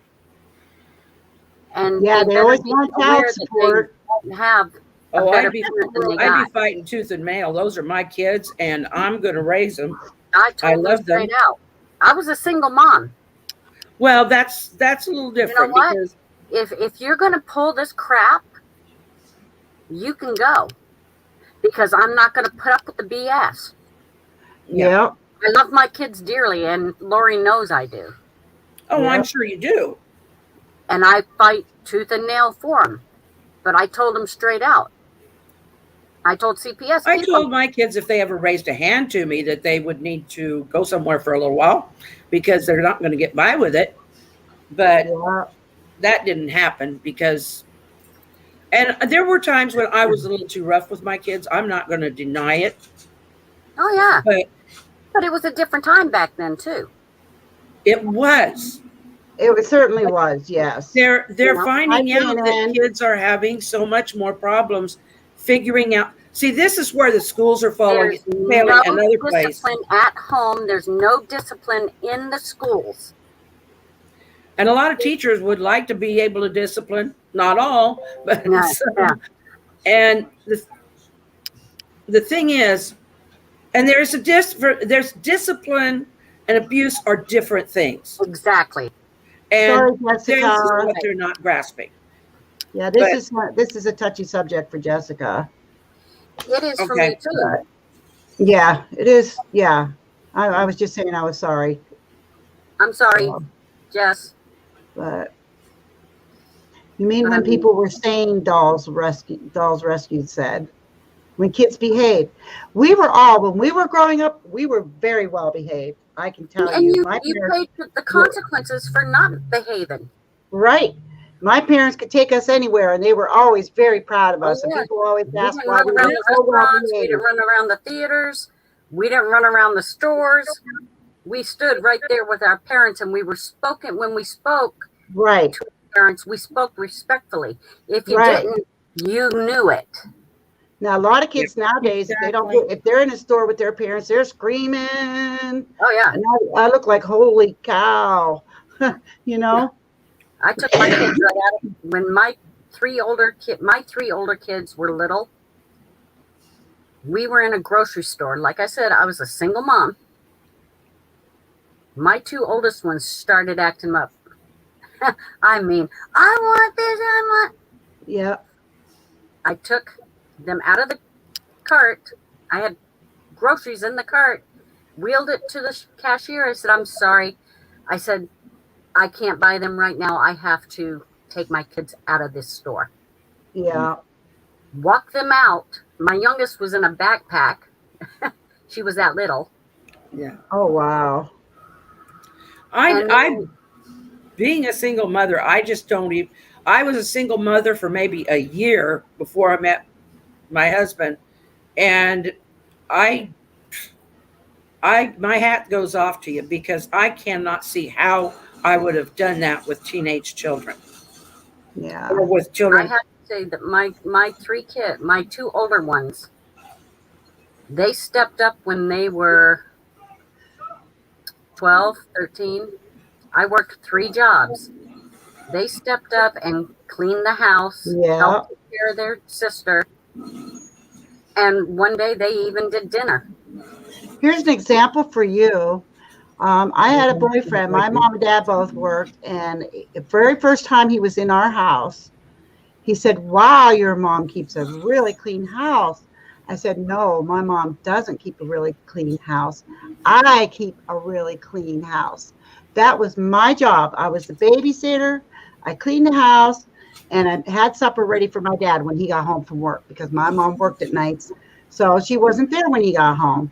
And Yeah, they better always be want aware child that support. they won't have a Oh, better I'd be parent than they I'd got. be fighting tooth and nail. Those are my kids, and I'm going to raise them. I I told them love them. straight out. I was a single mom. Well, that's a little different what? because If you're going to pull this crap, you can go, because I'm not going to put up with the BS. Yeah. I love my kids dearly, and Lori knows I do. oh, I'm Yep. sure you do. And I fight tooth and nail for them. But I told them straight out. I told CPS. I keep told them. my kids if they ever raised a hand to me that they would need to go somewhere for a little while because they're not going to get by with it. But Yeah. that didn't happen because, and there were times when I was a little too rough with my kids. I'm not going to deny it, Oh yeah, but it was a different time back then too. it was. It certainly was, yes. They're Yeah. finding Hi, out that Shannon. kids are having so much more problems figuring out. See, this is where the schools are failing There's no another place. discipline at home. There's no discipline in the schools. And a lot of teachers would like to be able to discipline, not all, but Yeah, some. yeah. And the thing is, and there's discipline and abuse are different things. Exactly. And Sorry, this is Jessica. what they're not grasping. Yeah, but- this is a touchy subject for Jessica. It is for Okay. me too. Yeah, it is. Yeah. I was just saying I was sorry, I'm sorry, Jess. but you mean when people were saying dolls rescued said when kids behave. When we were growing up, we were very well behaved. I can tell And you. you My parents, paid the consequences for not behaving. right. My parents could take us anywhere and they were always very proud of Oh, us. And yeah. people always We asked didn't why run we around were the so well restaurants. We behaved. didn't run around the theaters. We didn't run around the stores. we stood right there with our parents, and when we spoke Right. to our parents, we spoke respectfully. If you Right. didn't, you knew it. Now, a lot of kids nowadays, if they don't, Exactly. if they're in a store with their parents, they're screaming. Oh yeah, And I look like, holy cow, you know? I took my kids right out of when my three older kids were little. We were in a grocery store. Like I said, I was a single mom. My two oldest ones started acting up. I mean, I want this, I want. Yeah. I took them out of the cart. I had groceries in the cart, wheeled it to the cashier. I said, I'm sorry. I said, I can't buy them right now. I have to take my kids out of this store. Yeah. Walk them out. My youngest was in a backpack. She was that little. Yeah. Oh, wow. I being a single mother, I just don't even. I was a single mother for maybe a year before I met my husband, and I my hat goes off to you because I cannot see how I would have done that with teenage children Yeah. or with I children. have to say that my two older ones, they stepped up when they were 12, 13. I worked 3 jobs. They stepped up and cleaned the house, Yeah. helped take care of their sister, and one day they even did dinner. Here's an example for you. I had a boyfriend. My mom and dad both worked. And the very first time he was in our house, he said, wow, your mom keeps a really clean house. I said, no, my mom doesn't keep a really clean house. I keep a really clean house. That was my job. I was the babysitter. I cleaned the house, and I had supper ready for my dad when he got home from work because my mom worked at nights. So she wasn't there when he got home.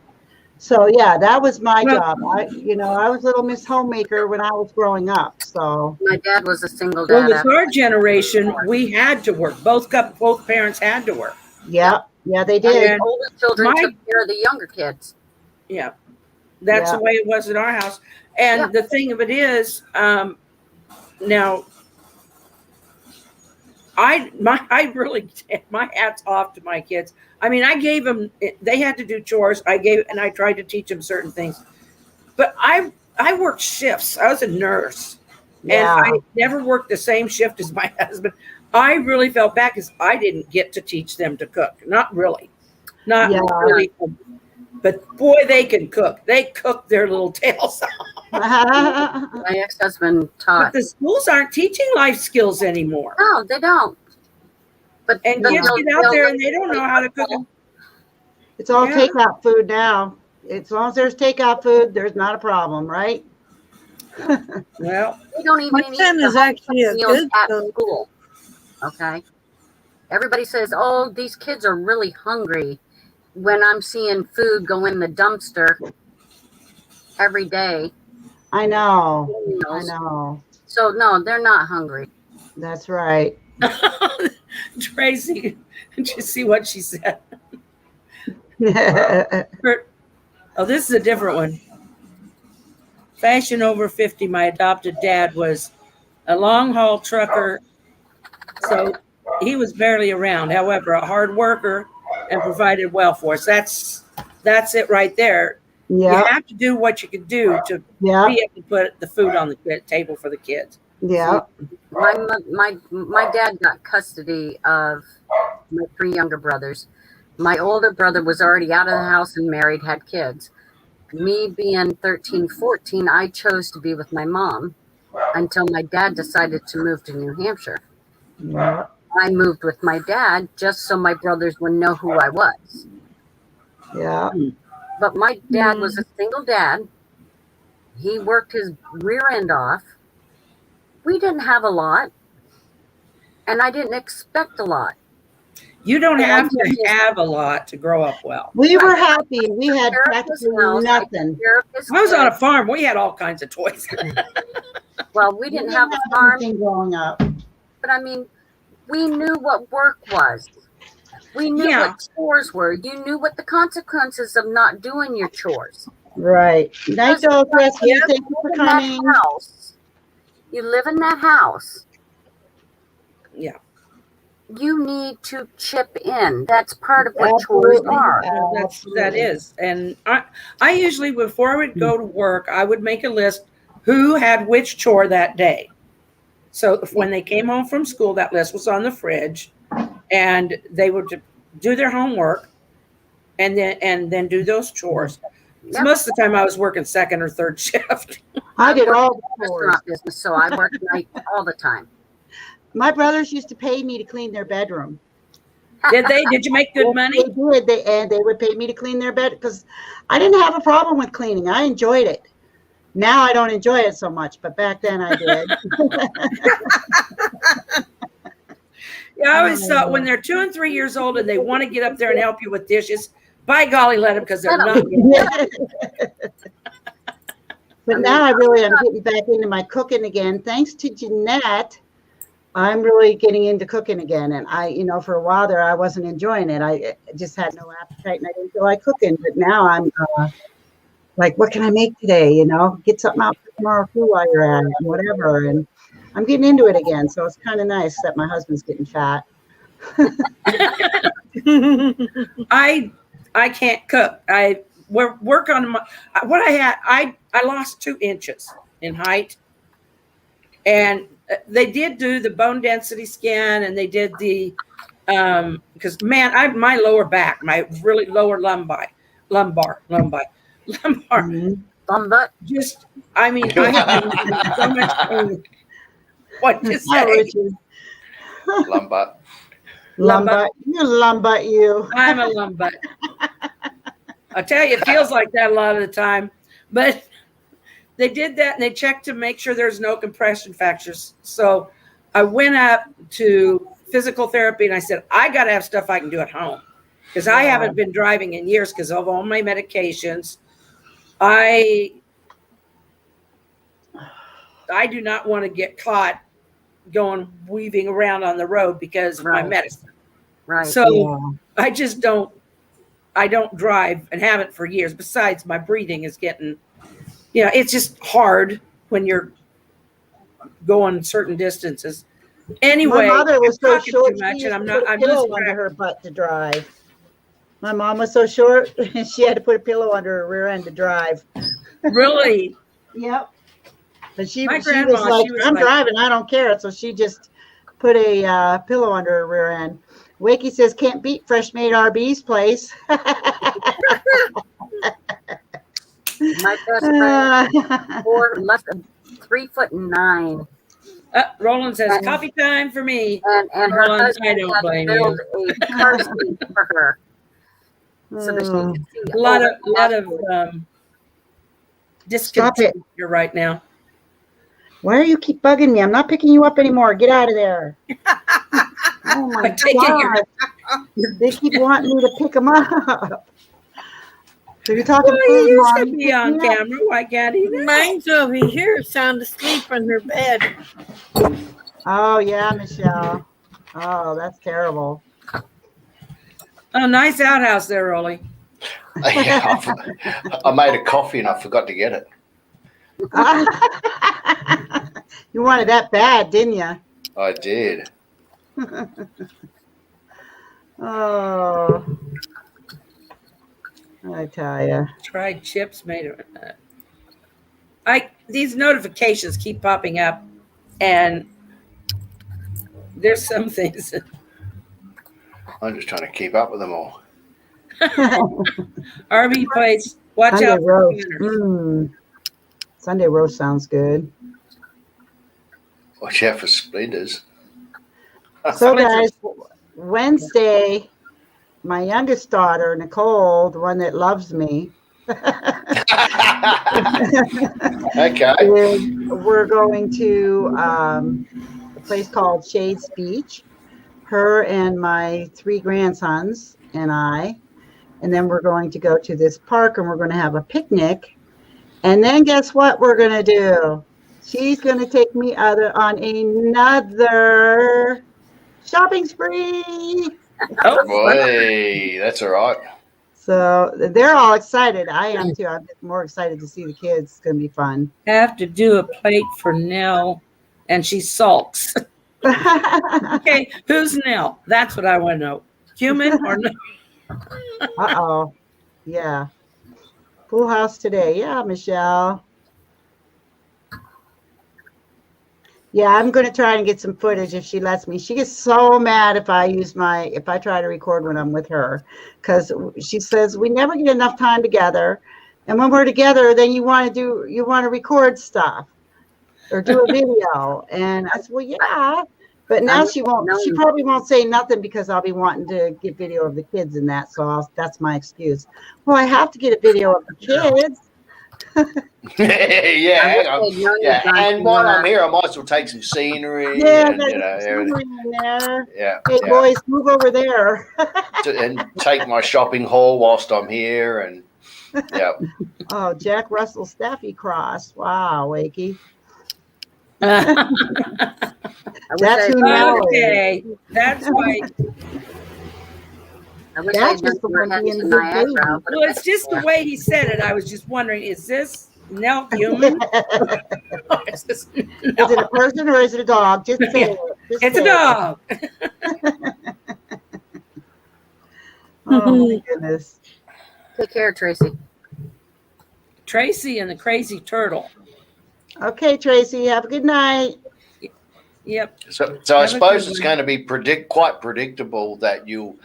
So yeah, that was my Well- job. I was little Miss Homemaker when I was growing up. So My dad was a single Well, dad. with our generation, we had to work. Both parents had to work. yeah, they did. And The older children my- took care of the younger kids. Yeah, that's Yeah. the way it was in our house. And Yeah. the thing of it is, now I really my hat's off to my kids. I mean, I gave them. They had to do chores. I tried to teach them certain things. But I worked shifts. I was a nurse, Yeah. and I never worked the same shift as my husband. I really felt bad because I didn't get to teach them to cook. Not really, not Yeah. really. But boy, they can cook. They cook their little tails off. My ex-husband But taught. the schools aren't teaching life skills anymore. No, they don't. But And but kids they'll- get out they'll there let and they don't know how to cook it. It's all Yeah. takeout food now. As long as there's takeout food, there's not a problem, right? Well, They don't even My eat son the is actually a meals good at cook. school. Okay. Everybody says, "Oh, these kids are really hungry." When I'm seeing food go in the dumpster every day, I know. I meals. know. So no, they're not hungry. That's right. Tracy, did you see what she said? Yeah. Oh, this is a different one. Fashion over 50, my adopted dad was a long haul trucker, so he was barely around. However, a hard worker and provided well for us. That's it right there. You have to do what you can do to Yeah. be able to put the food on the table for the kids. Yeah. My dad got custody of my 3 younger brothers. My older brother was already out of the house and married, had kids. Me being 13, 14, I chose to be with my mom until my dad decided to move to New Hampshire. Yeah. I moved with my dad just so my brothers would know who I was. Yeah. But my dad was a single dad. He worked his rear end off. We didn't have a lot, and I didn't expect a lot. You don't have to have a lot to grow up well. We were happy. We had Care of his practically house, I took nothing. care of his I was on a kids. farm. We had all kinds of toys. Well, we didn't have a farm, anything growing up. but I mean, we knew what work was. We knew Yeah. what chores were. You knew what the consequences of not doing your chores. Right. Night, Because Dog Rescue. you Thank you for live in that coming. house. You live in that house. Yeah. You need to chip in. That's part of what chores Absolutely. are. Well, that Absolutely. is. And I usually, before I would go to work, I would make a list who had which chore that day. So when they came home from school, that list was on the fridge, and they would do their homework and then do those chores. So Yep. most of the time I was working second or third shift. I did worked all in the the chores. restaurant business, so I work nights all the time. My brothers used to pay me to clean their bedroom. Did they? Did you make good money? They did. They would pay me to clean their bed because I didn't have a problem with cleaning. I enjoyed it. Now I don't enjoy it so much, but back then I did. Yeah, I always thought when they're 2 and 3 years old and they want to get up there and help you with dishes, by golly, let them, because they're not. But now I really am getting back into my cooking again. Thanks to Jeanette, I'm really getting into cooking again. And for a while there, I wasn't enjoying it. I just had no appetite and I didn't feel like cooking. But now I'm like, what can I make today? Get something out for tomorrow too while you're at it and whatever. And I'm getting into it again. So it's kind of nice that my husband's getting fat. I can't cook. I work on what I had. I lost 2 inches in height, and they did do the bone density scan, and they did the because my lower back, my really lower lumbar. But Just I mean I have been in so much pain. What to say? Lumbar. Lumbar. You lumbar you. I'm a lumbutt. I tell you, it feels like that a lot of the time. But they did that and they checked to make sure there's no compression fractures. So I went up to physical therapy and I said, I got to have stuff I can do at home because I haven't been driving in years because of all my medications. I do not want to get caught weaving around on the road because of my medicine. right. So I just don't drive and haven't for years. Besides, my breathing is getting, it's just hard when you're going certain distances. Anyway, my mother was so talking short. too much, She and used to put a I'm pillow losing under track. her butt to drive. My mom was so short, she had to put a pillow under her rear end to drive. Really? Yep. But she My was grandma, like, she was I'm like- driving, I don't care. So she just put a pillow under her rear end. Wakey says, can't beat Fresh Made RB's place. My best friend, 3'9", Roland says, coffee time for me. and her Roland, husband I don't had to blame build a car seat for her so that she could see A lot over of the dashboard. discontent here right now. Why do you keep bugging me? I'm not picking you up anymore. Get out of there. Oh my I'm taking God. They keep wanting me to pick them up. So you're talking Well, food, you used Mommy. to be on camera. Why can't he now? Mine's over here, sound asleep on her bed. Oh, yeah, Michelle. Oh, that's terrible. Oh, nice outhouse there, Rolly. Yeah, I made a coffee and I forgot to get it. You wanted that bad, didn't you? I did. Oh, I tell you. Tried chips made it. These notifications keep popping up, and there's some things. I'm just trying to keep up with them all. Army plates. Watch Sunday out for roast. spinners. Sunday roast sounds good. Watch out for splinters. So, guys, Wednesday, my youngest daughter, Nicole, the one that loves me, Okay. we're going to a place called Shades Beach. Her and my 3 grandsons and I. And then we're going to go to this park and we're going to have a picnic. And then guess what we're going to do? She's going to take me on another shopping spree. Oh, Boy, that's all right. So they're all excited. I am too. I'm more excited to see the kids. It's going to be fun. Have to do a plate for Nell, and she sulks. Okay, who's Nell? That's what I want to know. Human or no? Uh-oh. Yeah. Full house today. Yeah, Michelle. Yeah, I'm going to try and get some footage if she lets me. She gets so mad if I try to record when I'm with her, because she says we never get enough time together. And when we're together, then you want to record stuff or do a video. And I said, well, yeah. But now she probably won't say nothing because I'll be wanting to get video of the kids and that. So that's my excuse. Well, I have to get a video of the kids. yeah. And while I'm here, I might as well take some scenery. Yeah, and, scenery in there. Yeah. Hey, boys, move over there. And take my shopping haul whilst I'm here, and yeah. Oh, Jack Russell Staffy Cross. Wow, Wakey. That's who knows. Okay, that's why. That's just the one being the baby. Well, it's just the way he said it. I was just wondering, is this Nell human? Is Is it a person or is it a dog? Just say it. It's a dog. Oh my goodness. Take care, Tracy. Tracy and the crazy turtle. Okay, Tracy. Have a good night. Yep. So I suppose it's going to be quite predictable that you'll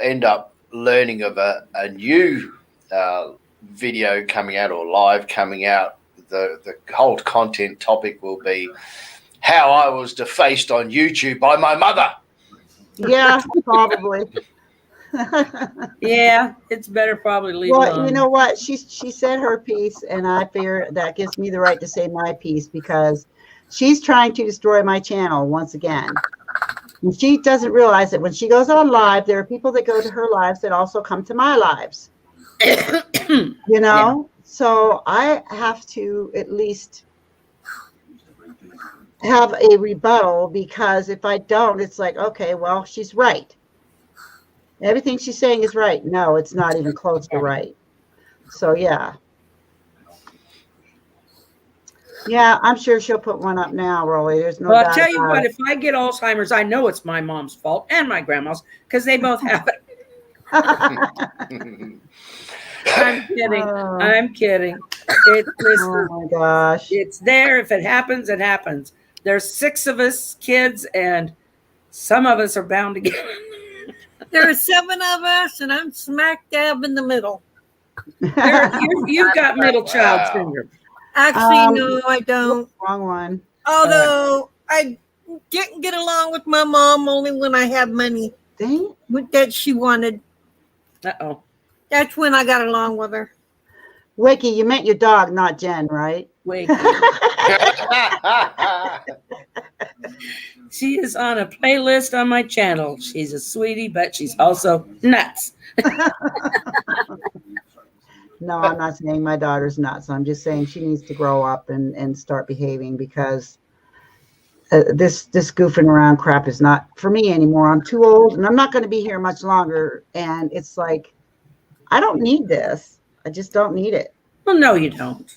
end up learning of a new video coming out or live coming out. The whole content topic will be how I was defaced on YouTube by my mother. Yeah, probably. Yeah, it's better probably leave Well, alone. you know what? She said her piece, and I figure that gives me the right to say my piece because she's trying to destroy my channel once again. And she doesn't realize that when she goes on live, there are people that go to her lives that also come to my lives. You know? Yeah. So I have to at least have a rebuttal because if I don't, it's like, okay, well, she's right. Everything she's saying is right. No, it's not even close to right. So, yeah. Yeah, I'm sure she'll put one up now, Rolly. There's no doubt. Well, I'll tell you what, if I get Alzheimer's, I know it's my mom's fault and my grandma's because they both have it. I'm kidding. I'm kidding. Oh, my gosh. It's there. If it happens, it happens. There's 6 of us kids, and some of us are bound to get it. There are 7 of us, and I'm smack dab in the middle. You've got middle child syndrome. Actually, no, I don't. Wrong one. Although I didn't get along with my mom only when I had money that she wanted. Uh-oh. That's when I got along with her. Wakey, you meant your dog, not Jen, right? Wakey. She is on a playlist on my channel. She's a sweetie, but she's also nuts. No, I'm not saying my daughter's nuts. I'm just saying she needs to grow up and start behaving because this goofing around crap is not for me anymore. I'm too old and I'm not going to be here much longer. And it's like, I don't need this. I just don't need it. Well, no, you don't.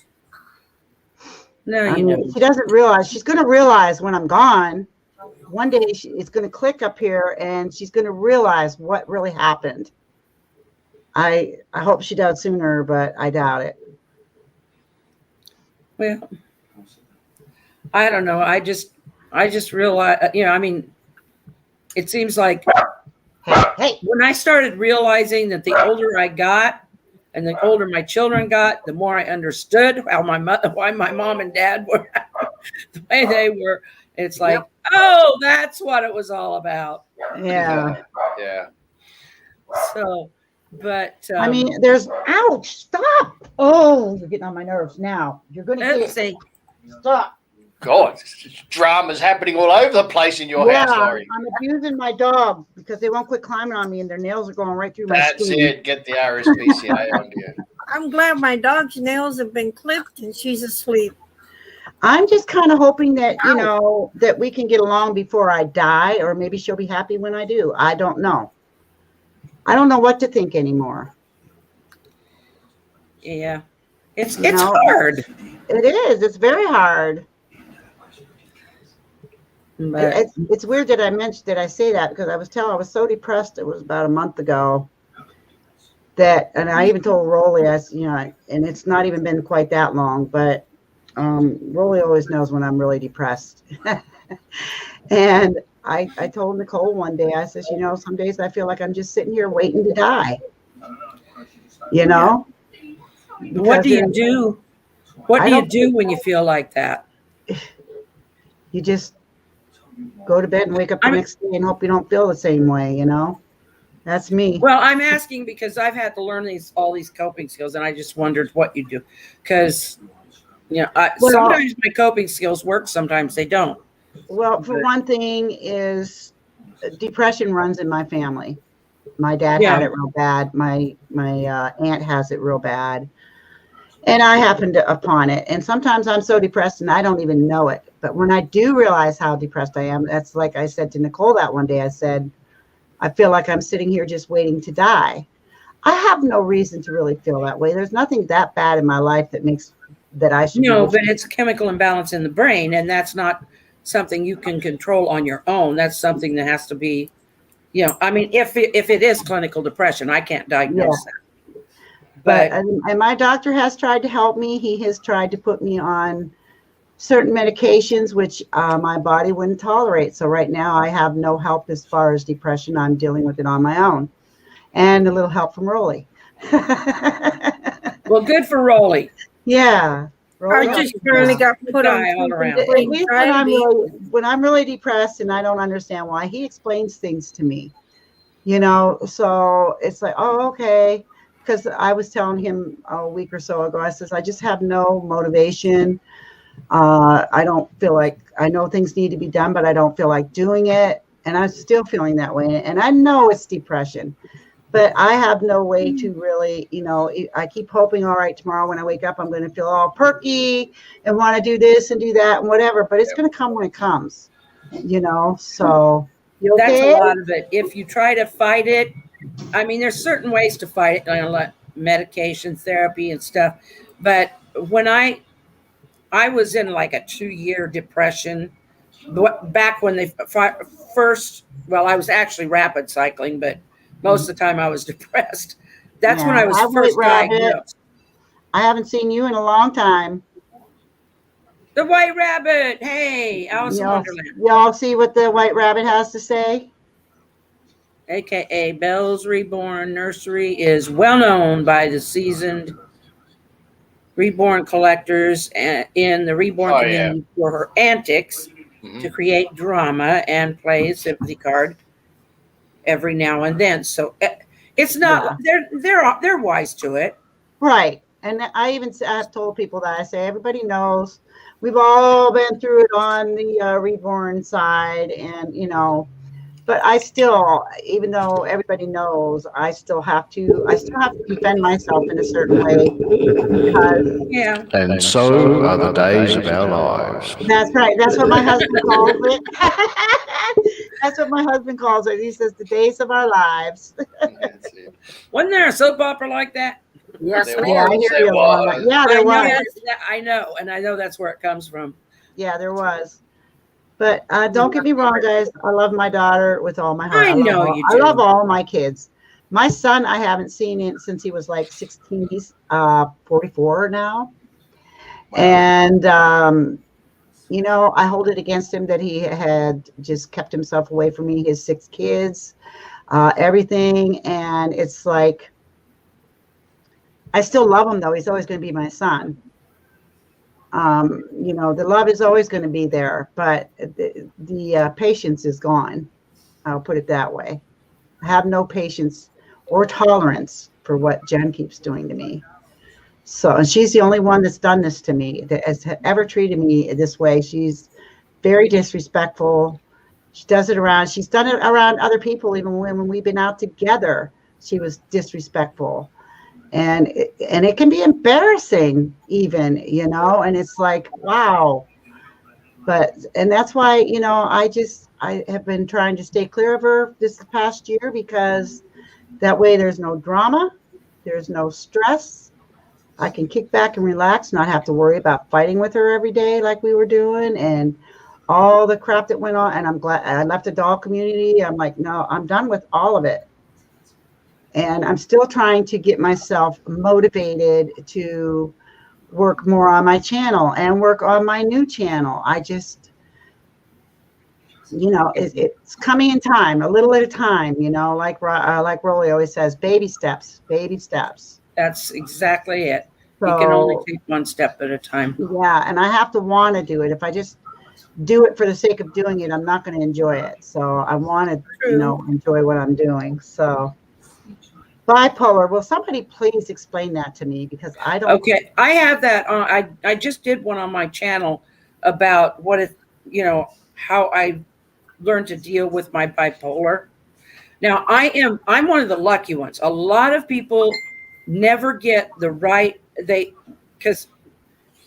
No, you don't. She doesn't realize. She's going to realize when I'm gone. One day it's going to click up here and she's going to realize what really happened. I hope she does sooner, but I doubt it. Well, I don't know. I just realized, I mean, it seems like Hey. When I started realizing that the older I got and the older my children got, the more I understood why my mom and dad were the way they were. It's like, oh, that's what it was all about. Yeah. Yeah. So, but I mean, there's ouch! Stop! Oh, you're getting on my nerves now. You're going to let's get see. Stop. God, drama's happening all over the place in your house, Laurie. I'm abusing my dog because they won't quit climbing on me and their nails are going right through my That's skin. it. Get the RSPCA on you. I'm glad my dog's nails have been clipped and she's asleep. I'm just kind of hoping that, that we can get along before I die, or maybe she'll be happy when I do. I don't know. I don't know what to think anymore. Yeah. It's You know? hard. It is. It's very hard. But It's weird that I say that because I was so depressed. It was about a month ago and I even told Rolly, and it's not even been quite that long, but Rolly always knows when I'm really depressed. And I told Nicole one day, I says, some days I feel like I'm just sitting here waiting to die. what do you do? What do you do when you feel like that? You just go to bed and wake up the next day and hope you don't feel the same way, That's me. Well, I'm asking because I've had to learn all these coping skills, and I just wondered what you do. Because, sometimes my coping skills work, sometimes they don't. Well, for one thing is depression runs in my family. My dad had it real bad. My aunt has it real bad. And I happened upon it. And sometimes I'm so depressed and I don't even know it. But when I do realize how depressed I am, that's like I said to Nicole that one day, I said, I feel like I'm sitting here just waiting to die. I have no reason to really feel that way. There's nothing that bad in my life that I should. No, but it's a chemical imbalance in the brain, and that's not something you can control on your own. That's something that has to be, I mean, if it is clinical depression, I can't diagnose that. But and my doctor has tried to help me. He has tried to put me on certain medications, which my body wouldn't tolerate. So right now I have no help as far as depression. I'm dealing with it on my own, and a little help from Rolly. Well, good for Rolly. Yeah. I just really got put on all around. At least when I'm really depressed and I don't understand why, he explains things to me. So it's like, oh, okay. Because I was telling him a week or so ago, I says, I just have no motivation. I don't feel like, I know things need to be done, but I don't feel like doing it. And I'm still feeling that way. And I know it's depression, but I have no way to really, I keep hoping, all right, tomorrow when I wake up, I'm going to feel all perky and want to do this and do that and whatever, but it's going to come when it comes, so. You okay? That's a lot of it. If you try to fight it, I mean, there's certain ways to fight it, like medication, therapy, and stuff. But when I was in like a 2-year depression, back when they first, I was actually rapid cycling, but most of the time I was depressed. That's when I was first diagnosed. I haven't seen you in a long time. The White Rabbit. Hey, Alice in Wonderland. Y'all see what the White Rabbit has to say? AKA Belle's Reborn Nursery is well known by the seasoned reborn collectors in the reborn community for her antics to create drama and play a sympathy card every now and then. So it's not they're wise to it, right? And I've told people that I say everybody knows we've all been through it on the reborn side, and but I still, even though everybody knows, I still have to defend myself in a certain way. Because, and so are the days of our lives. That's right. That's what my husband calls it. That's what my husband calls it. He says the days of our lives. Wasn't there a soap opera like that? Yes, there was. Yeah, there was. I know, and I know that's where it comes from. Yeah, there was. But don't get me wrong, guys. I love my daughter with all my heart. I know you do. I love all my kids. My son, I haven't seen him since he was like 16. He's 44 now. Wow. And, I hold it against him that he had just kept himself away from me, his 6 kids, everything. And it's like, I still love him, though. He's always going to be my son. The love is always going to be there, but the patience is gone. I'll put it that way. I have no patience or tolerance for what Jen keeps doing to me. So, and she's the only one that's done this to me, that has ever treated me this way. She's very disrespectful. She's done it around other people, even when we've been out together. She was disrespectful. And it can be embarrassing even, and it's like, wow. And that's why, I have been trying to stay clear of her this past year, because that way there's no drama, there's no stress, I can kick back and relax, not have to worry about fighting with her every day like we were doing, and all the crap that went on. And I'm glad I left the doll community. I'm like, no, I'm done with all of it. And I'm still trying to get myself motivated to work more on my channel and work on my new channel. I just, it's coming in time, a little at a time, like Rolly always says, baby steps, baby steps. That's exactly it. So, you can only take one step at a time. Yeah, and I have to want to do it. If I just do it for the sake of doing it, I'm not going to enjoy it. So I want to, enjoy what I'm doing. So bipolar. Will somebody please explain that to me, because I don't. Okay, I have that on. I just did one on my channel about what it, how I learned to deal with my bipolar. Now I'm one of the lucky ones. A lot of people never get the right, because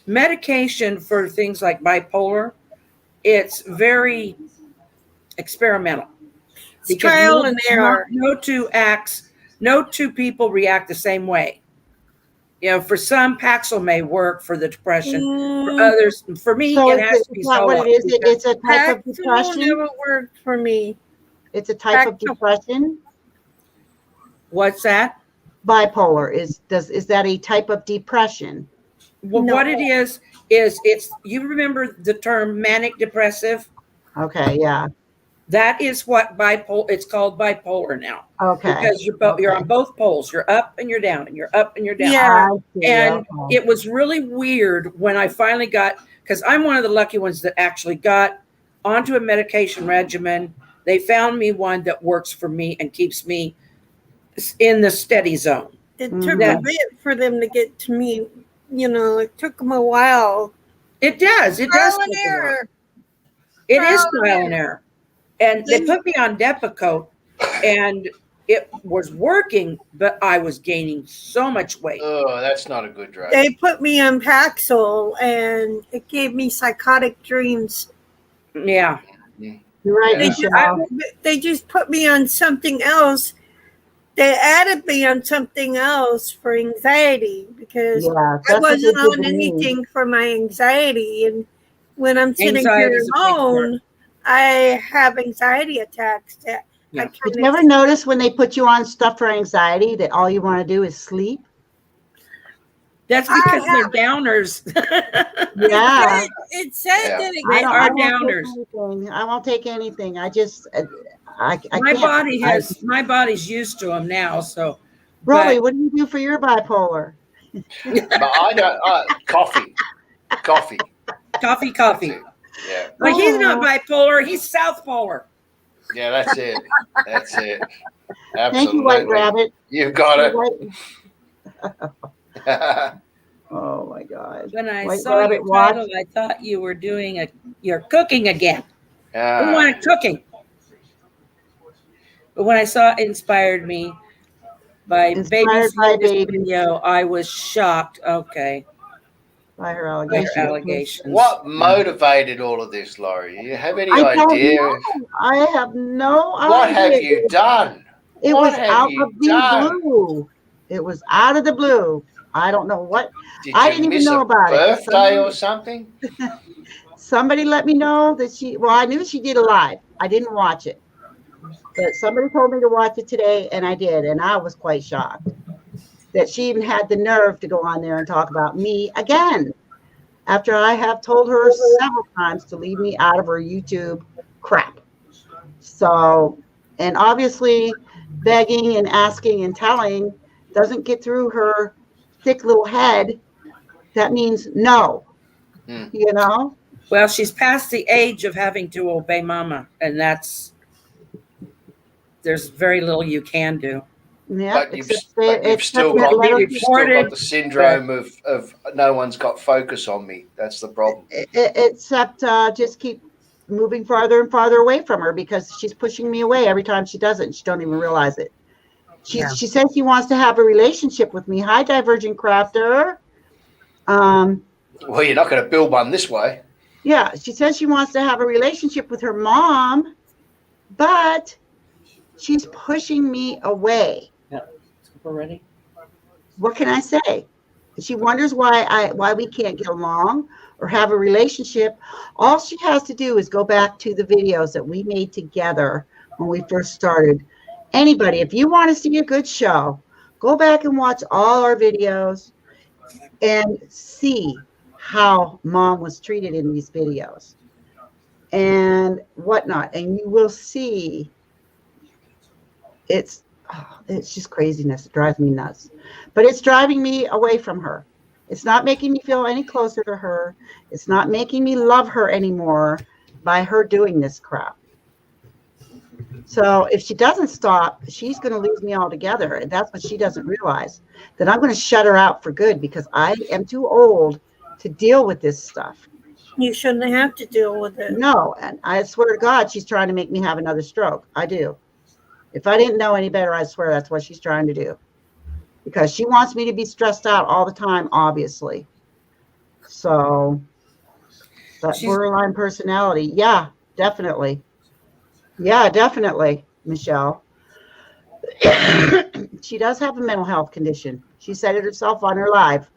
medication for things like bipolar, it's very experimental. It's trial and error. No two people react the same way. For some, Paxil may work for the depression. For others, for me, So it has to be not what it is. It's a type of depression. Never worked for me. It's a type of depression. What's that? Bipolar is that a type of depression? Well, no. What it is it's, you remember the term manic depressive? Okay, yeah. That is what it's called bipolar now. Okay. Because you're on both poles. You're up and you're down, and you're up and you're down. Yeah. And it was really weird when I finally because I'm one of the lucky ones that actually got onto a medication regimen. They found me one that works for me and keeps me in the steady zone. It took a bit for them to get to me. It took them a while. It does. It does. Trial and error. It is trial and error. And they put me on Depakote, and it was working, but I was gaining so much weight. Oh, that's not a good drug. They put me on Paxil, and it gave me psychotic dreams. Yeah. You're right. They just put me on something else. They added me on something else for anxiety, because I wasn't on anything for my anxiety. And when I'm sitting here alone, I have anxiety attacks. Did you ever notice when they put you on stuff for anxiety that all you want to do is sleep? That's because they're downers. Yeah. It said that they are downers. I won't take anything. I just... my body's used to them now. So, Rolly, what do you do for your bipolar? I don't. Coffee. Yeah. But he's not bipolar. He's South Polar. Yeah, that's it. Absolutely. Thank you, White Rabbit. You've got it. Oh my God! When I saw your title, I thought you were you're cooking again. We wanted cooking. But when I saw it inspired me by Baby's video, I was shocked. Okay. By her allegations. What motivated all of this, Laurie? You have any idea? I have no idea. What have you done? It was out of the blue. It was out of the blue. I don't know what. I didn't even know about it. Birthday or something? Somebody let me know that I knew she did a live. I didn't watch it. But somebody told me to watch it today, and I did, and I was quite shocked that she even had the nerve to go on there and talk about me again, after I have told her several times to leave me out of her YouTube crap. So, and obviously begging and asking and telling doesn't get through her thick little head. That means no, Well, she's past the age of having to obey mama, and there's very little you can do. Yeah, but you've still got the syndrome of no one's got focus on me. That's the problem. Except just keep moving farther and farther away from her, because she's pushing me away every time she does it, and she don't even realize it. She says she wants to have a relationship with me. Hi, Divergent Crafter. Well, you're not going to build one this way. Yeah, she says she wants to have a relationship with her mom, but she's pushing me away. Yeah, we're ready. What can I say? She wonders why we can't get along or have a relationship. All she has to do is go back to the videos that we made together when we first started. Anybody, if you want to see a good show, go back and watch all our videos and see how mom was treated in these videos and whatnot. And you will see it's just craziness. It drives me nuts. But it's driving me away from her. It's not making me feel any closer to her. It's not making me love her anymore by her doing this crap. So if she doesn't stop, she's going to lose me altogether. And that's what she doesn't realize, that I'm going to shut her out for good because I am too old to deal with this stuff. You shouldn't have to deal with it. No, and I swear to God, she's trying to make me have another stroke. I do. If I didn't know any better, I swear that's what she's trying to do. Because she wants me to be stressed out all the time, obviously. So, that borderline personality, yeah, definitely. Yeah, definitely, Michelle. She does have a mental health condition. She said it herself on her live,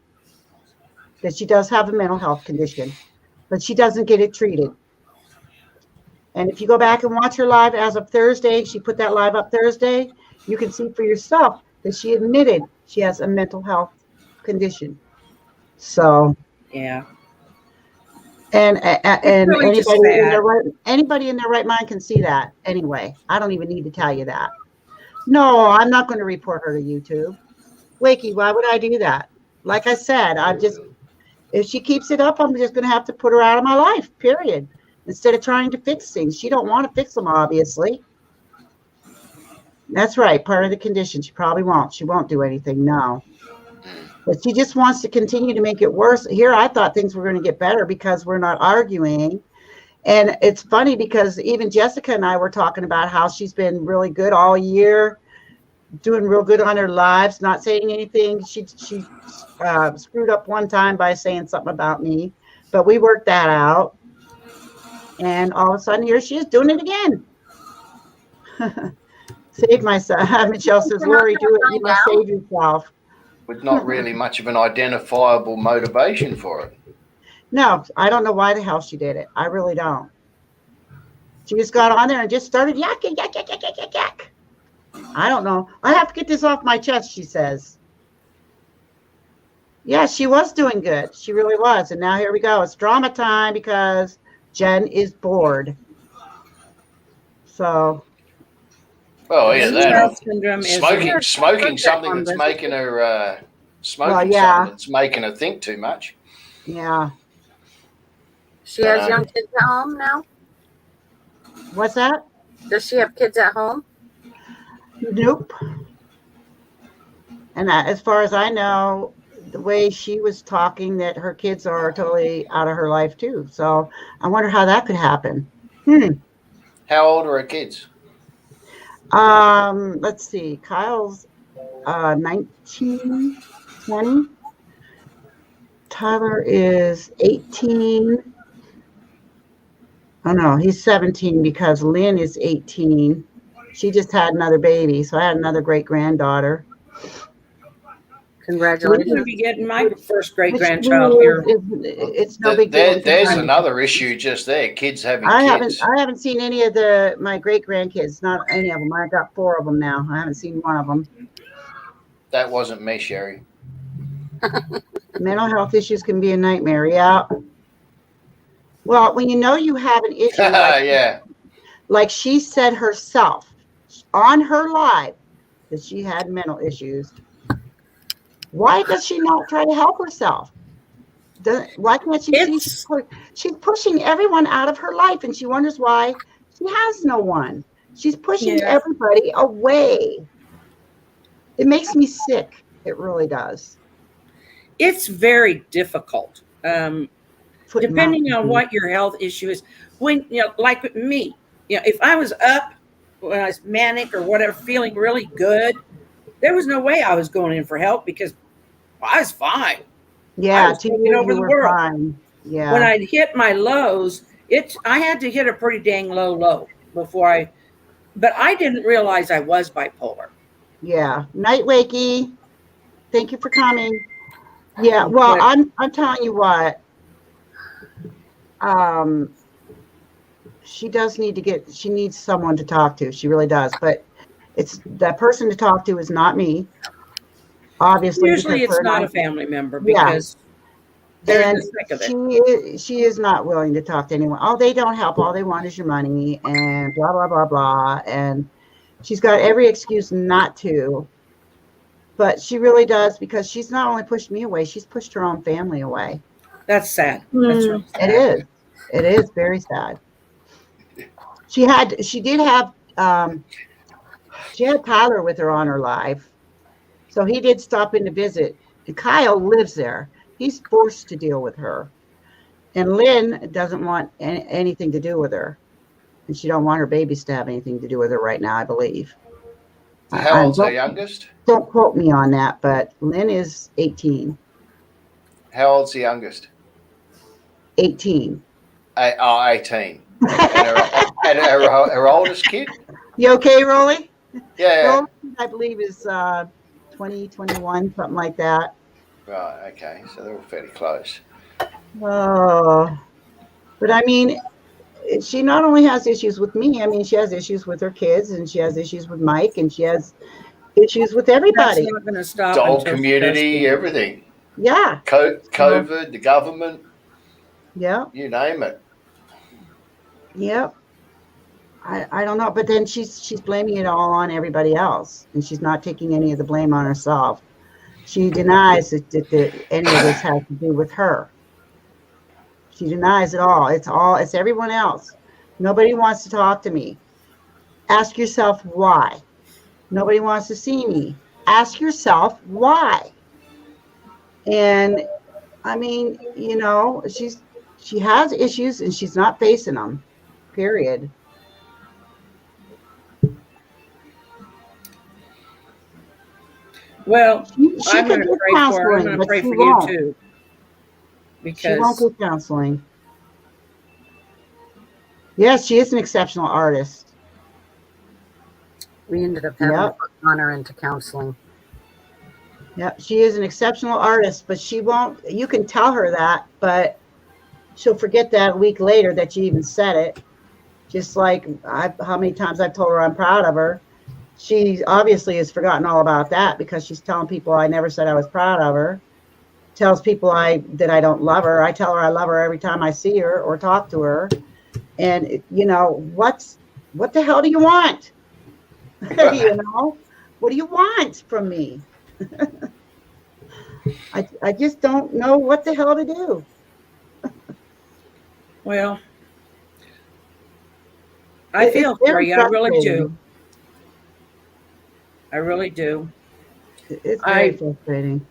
that she does have a mental health condition, but she doesn't get it treated. And if you go back and watch her live as of Thursday, she put that live up Thursday, you can see for yourself that she admitted she has a mental health condition. So, yeah. And really anybody in their right mind can see that anyway. I don't even need to tell you that. No, I'm not going to report her to YouTube. Wakey, why would I do that? Like I said, if she keeps it up, I'm just going to have to put her out of my life, period. Instead of trying to fix things. She don't want to fix them, obviously. That's right. Part of the condition. She probably won't. She won't do anything, no. But she just wants to continue to make it worse. Here, I thought things were going to get better because we're not arguing. And it's funny because even Jessica and I were talking about how she's been really good all year, doing real good on her lives, not saying anything. She screwed up one time by saying something about me, but we worked that out. And all of a sudden, here she is doing it again. Save myself. Michelle says, Lori, do it. You must save yourself. With not really much of an identifiable motivation for it. No, I don't know why the hell she did it. I really don't. She just got on there and just started yakking, yak, yak, yak, yak, yak, yak. I don't know. I have to get this off my chest, she says. Yeah, she was doing good. She really was. And now here we go. It's drama time because Jen is bored. So. Well, yeah, that syndrome smoking something that's making her something that's making her think too much. Yeah. She has young kids at home now? What's that? Does she have kids at home? Nope. And as far as I know, the way she was talking, that her kids are totally out of her life too. So I wonder how that could happen. How old are her kids? Let's see. Kyle's 19, 20. Tyler is 18. Oh no, he's 17 because Lynn is 18. She just had another baby, so I had another great granddaughter. Congratulations. We're going to be getting my first great grandchild here. It's no big deal. There's another issue just there. Kids having kids. I haven't seen any of my great grandkids. Not any of them. I've got 4 of them now. I haven't seen one of them. That wasn't me, Sherry. Mental health issues can be a nightmare. Yeah. Well, when you know you have an issue, like she said herself on her live that she had mental issues. Why does she not try to help herself? Why can't she see she's pushing everyone out of her life, and she wonders why she has no one. She's pushing everybody away. It makes me sick. It really does. It's very difficult, depending on what your health issue is. When, like with me, if I was up when I was manic or whatever, feeling really good, there was no way I was going in for help because I was fine. Yeah, I was taking over the world. Fine. Yeah. When I hit my lows, I had to hit a pretty dang low before but I didn't realize I was bipolar. Yeah. Night, Wakey. Thank you for coming. Yeah, well, But I'm telling you what, um, she does need to get, she needs someone to talk to. She really does. But it's that person to talk to is not me, obviously, because usually it's her and not I, a family member yeah. because they're in And the thick of it. she is not willing to talk to anyone. Oh, they don't help. All they want is your money and blah, blah, blah, blah. And she's got every excuse not to. But she really does because she's not only pushed me away, she's pushed her own family away. That's sad. That's really It sad. is. It is very sad. She did have she had Tyler with her on her live. So he did stop in to visit. And Kyle lives there. He's forced to deal with her. And Lynn doesn't want anything to do with her. And she don't want her babies to have anything to do with her right now, I believe. How old's her youngest? Don't quote me on that, but Lynn is 18. How old's the youngest? 18. 18. And her oldest kid? You okay, Rolly? Yeah. Rolly, I believe, is 20, 21, something like that. Right, okay. So they're all fairly close. Oh, but I mean, she not only has issues with me, I mean, she has issues with her kids, and she has issues with Mike, and she has issues with That's everybody. not going to stop. The whole until she community, does everything. Yeah. COVID, the government, Yeah. you name it. Yep. I don't know, but then she's blaming it all on everybody else, and she's not taking any of the blame on herself. She denies that any of this has to do with her. She denies it all. It's everyone else. Nobody wants to talk to me. Ask yourself why. Nobody wants to see me. Ask yourself why. And I mean, you know, she has issues and she's not facing them. Period. Well, She I'm going could to get pray for her. I'm counseling, going to but pray she for you won't. too. She won't Because get counseling. Yes, she is an exceptional artist. We ended up having to Yep. put Connor into counseling. Yep, she is an exceptional artist, but she won't. You can tell her that, but she'll forget that a week later that you even said it. Just like how many times I've told her I'm proud of her. She obviously has forgotten all about that because she's telling people I never said I was proud of her. Tells people that I don't love her. I tell her I love her every time I see her or talk to her. And you know, what the hell do you want? You know, what do you want from me? I just don't know what the hell to do. well, I feel for you. I really do. I really do. It's very frustrating.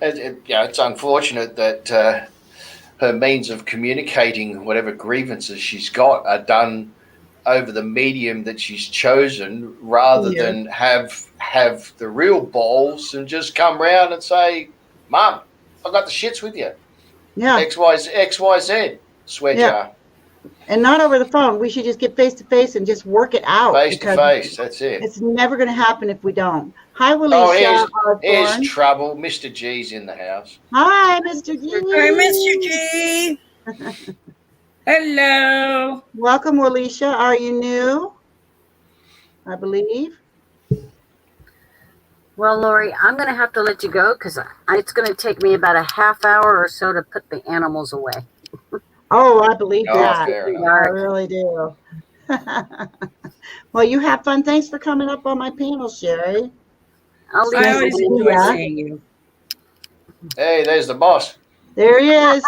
It's unfortunate that her means of communicating whatever grievances she's got are done over the medium that she's chosen, rather than have the real balls and just come round and say, "Mum, I got the shits with you." Yeah. XYZ. Swear jar. And not over the phone. We should just get face to face and just work it out. Face to face. That's it. It's never going to happen if we don't. Hi, Alicia. Oh, here's trouble. Mr. G's in the house. Hi, Mr. G. Hi, Mr. G. Hello. Welcome, Alicia. Are you new? I believe. Well, Lori, I'm going to have to let you go because it's going to take me about a half hour or so to put the animals away. Oh, I believe that. Fair enough. I really do. Well, you have fun. Thanks for coming up on my panel, Sherry. I'll leave I always you. enjoy seeing you. Hey, there's the boss. There he is.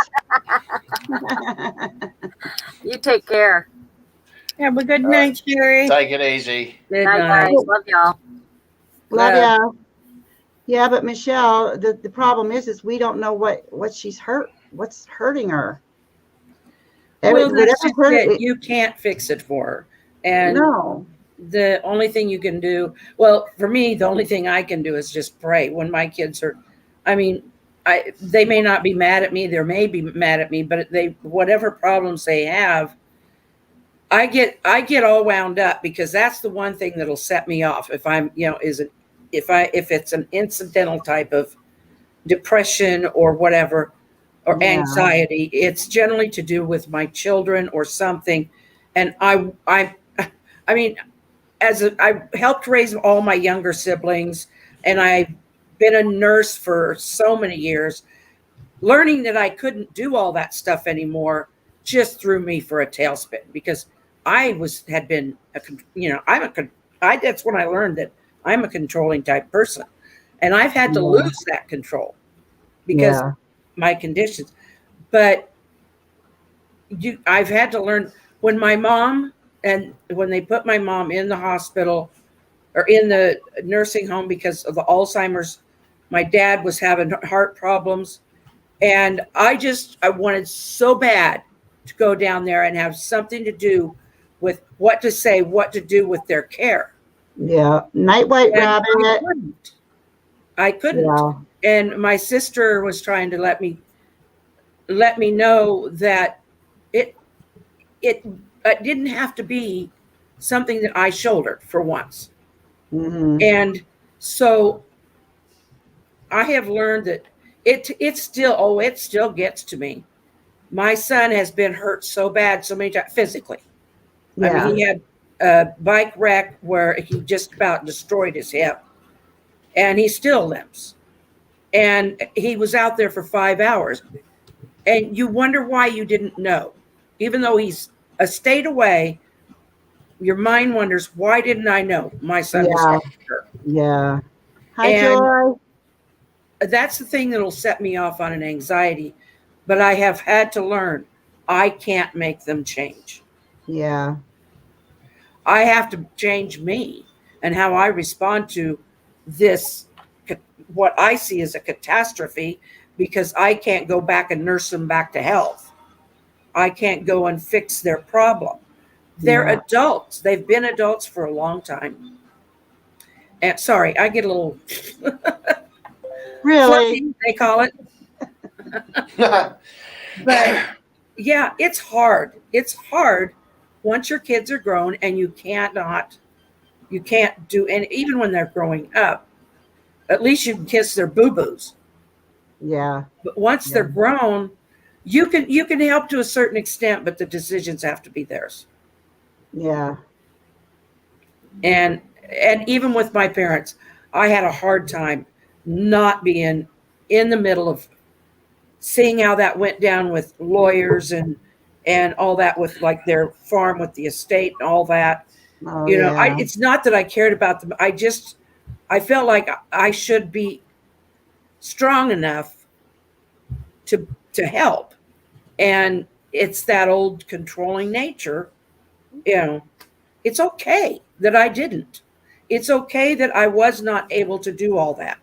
You take care. Have a good night, Sherry. Take it easy. Good Night, night. guys. Love y'all. Love ya. Yeah, but Michelle, the problem is we don't know what she's hurt. What's hurting her? Well, that's just it. You can't fix it for her. And no. The only thing you can do, well, for me, the only thing I can do is just pray when my kids are, I mean, they may not be mad at me. They may be mad at me, but whatever problems they have, I get all wound up because that's the one thing that'll set me off. If I'm, if it's an incidental type of depression or whatever, or Yeah. anxiety, it's generally to do with my children or something. And I mean, I helped raise all my younger siblings, and I've been a nurse for so many years. Learning that I couldn't do all that stuff anymore just threw me for a tailspin, because had been that's when I learned that I'm a controlling type person, and I've had to Yeah. lose that control because Yeah. my conditions. But I've had to learn when they put my mom in the hospital or in the nursing home because of the Alzheimer's. My dad was having heart problems, and I wanted so bad to go down there and have something to do with what to say, what to do with their care. Yeah. Night White And Rabbit. I couldn't. Yeah. And my sister was trying to let me know that it didn't have to be something that I shouldered for once. Mm-hmm. And so I have learned that it still gets to me. My son has been hurt so bad so many times physically. Yeah. I mean, he had a bike wreck where he just about destroyed his hip, and he still limps. And he was out there for 5 hours. And you wonder why you didn't know. Even though he's a state away, your mind wonders, why didn't I know my son was Yeah. hurt? Yeah. Hi, And Joy. that's the thing that'll set me off on an anxiety. But I have had to learn I can't make them change. Yeah. I have to change me and how I respond to this, what I see as a catastrophe, because I can't go back and nurse them back to health. I can't go and fix their problem. They're Yeah. adults. They've been adults for a long time. And sorry, I get a little Really? fluffy, they call it. But yeah, it's hard. It's hard once your kids are grown and you can't do any, even when they're growing up. At least you can kiss their boo-boos. Yeah. But once they're grown, you can help to a certain extent, but the decisions have to be theirs. Yeah. And even with my parents, I had a hard time not being in the middle of seeing how that went down with lawyers and all that, with like their farm with the estate and all that. Oh, Yeah. It's not that I cared about them. I felt like I should be strong enough to help. And it's that old controlling nature. It's okay that I didn't. It's okay that I was not able to do all that.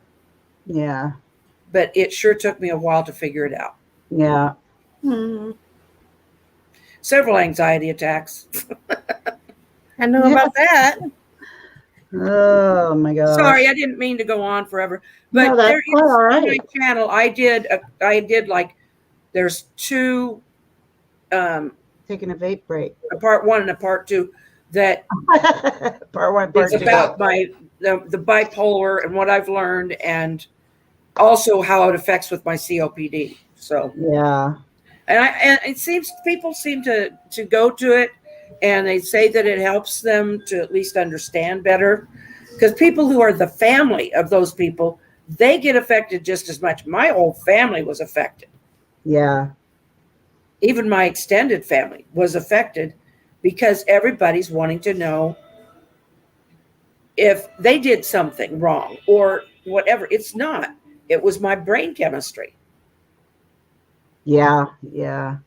Yeah. But it sure took me a while to figure it out. Yeah. Hmm. Several anxiety attacks. I know about that. Oh my gosh. Sorry, I didn't mean to go on forever. But No, that's there quite is all on right. my channel. I did like, there's two, Taking a vape break. a part one and a part two, that Part one, part is two. about the bipolar and what I've learned, and also how it affects with my COPD. So Yeah. and it seems people seem to go to it, and they say that it helps them to at least understand better, because people who are the family of those people, they get affected just as much. My whole family was affected. Yeah. Even my extended family was affected, because everybody's wanting to know if they did something wrong or whatever. It's not. It was my brain chemistry. Yeah. Yeah.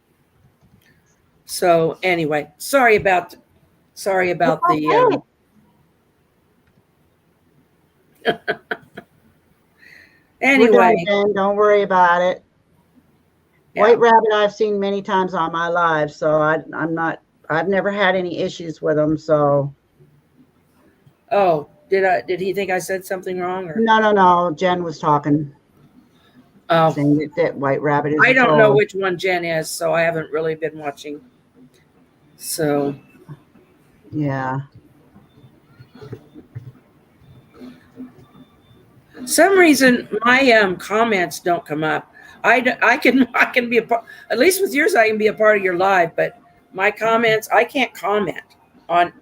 So anyway, sorry about the anyway. We're done, Jen. Don't worry about it. Yeah. White Rabbit I've seen many times on my live, so I've never had any issues with them. So Oh, did he think I said something wrong, or? no. Jen was talking, Oh, saying that White Rabbit is. I don't know which one Jen is, so I haven't really been watching. So Yeah. Some reason my comments don't come up. I can be at least with yours I can be a part of your live, but my comments I can't comment on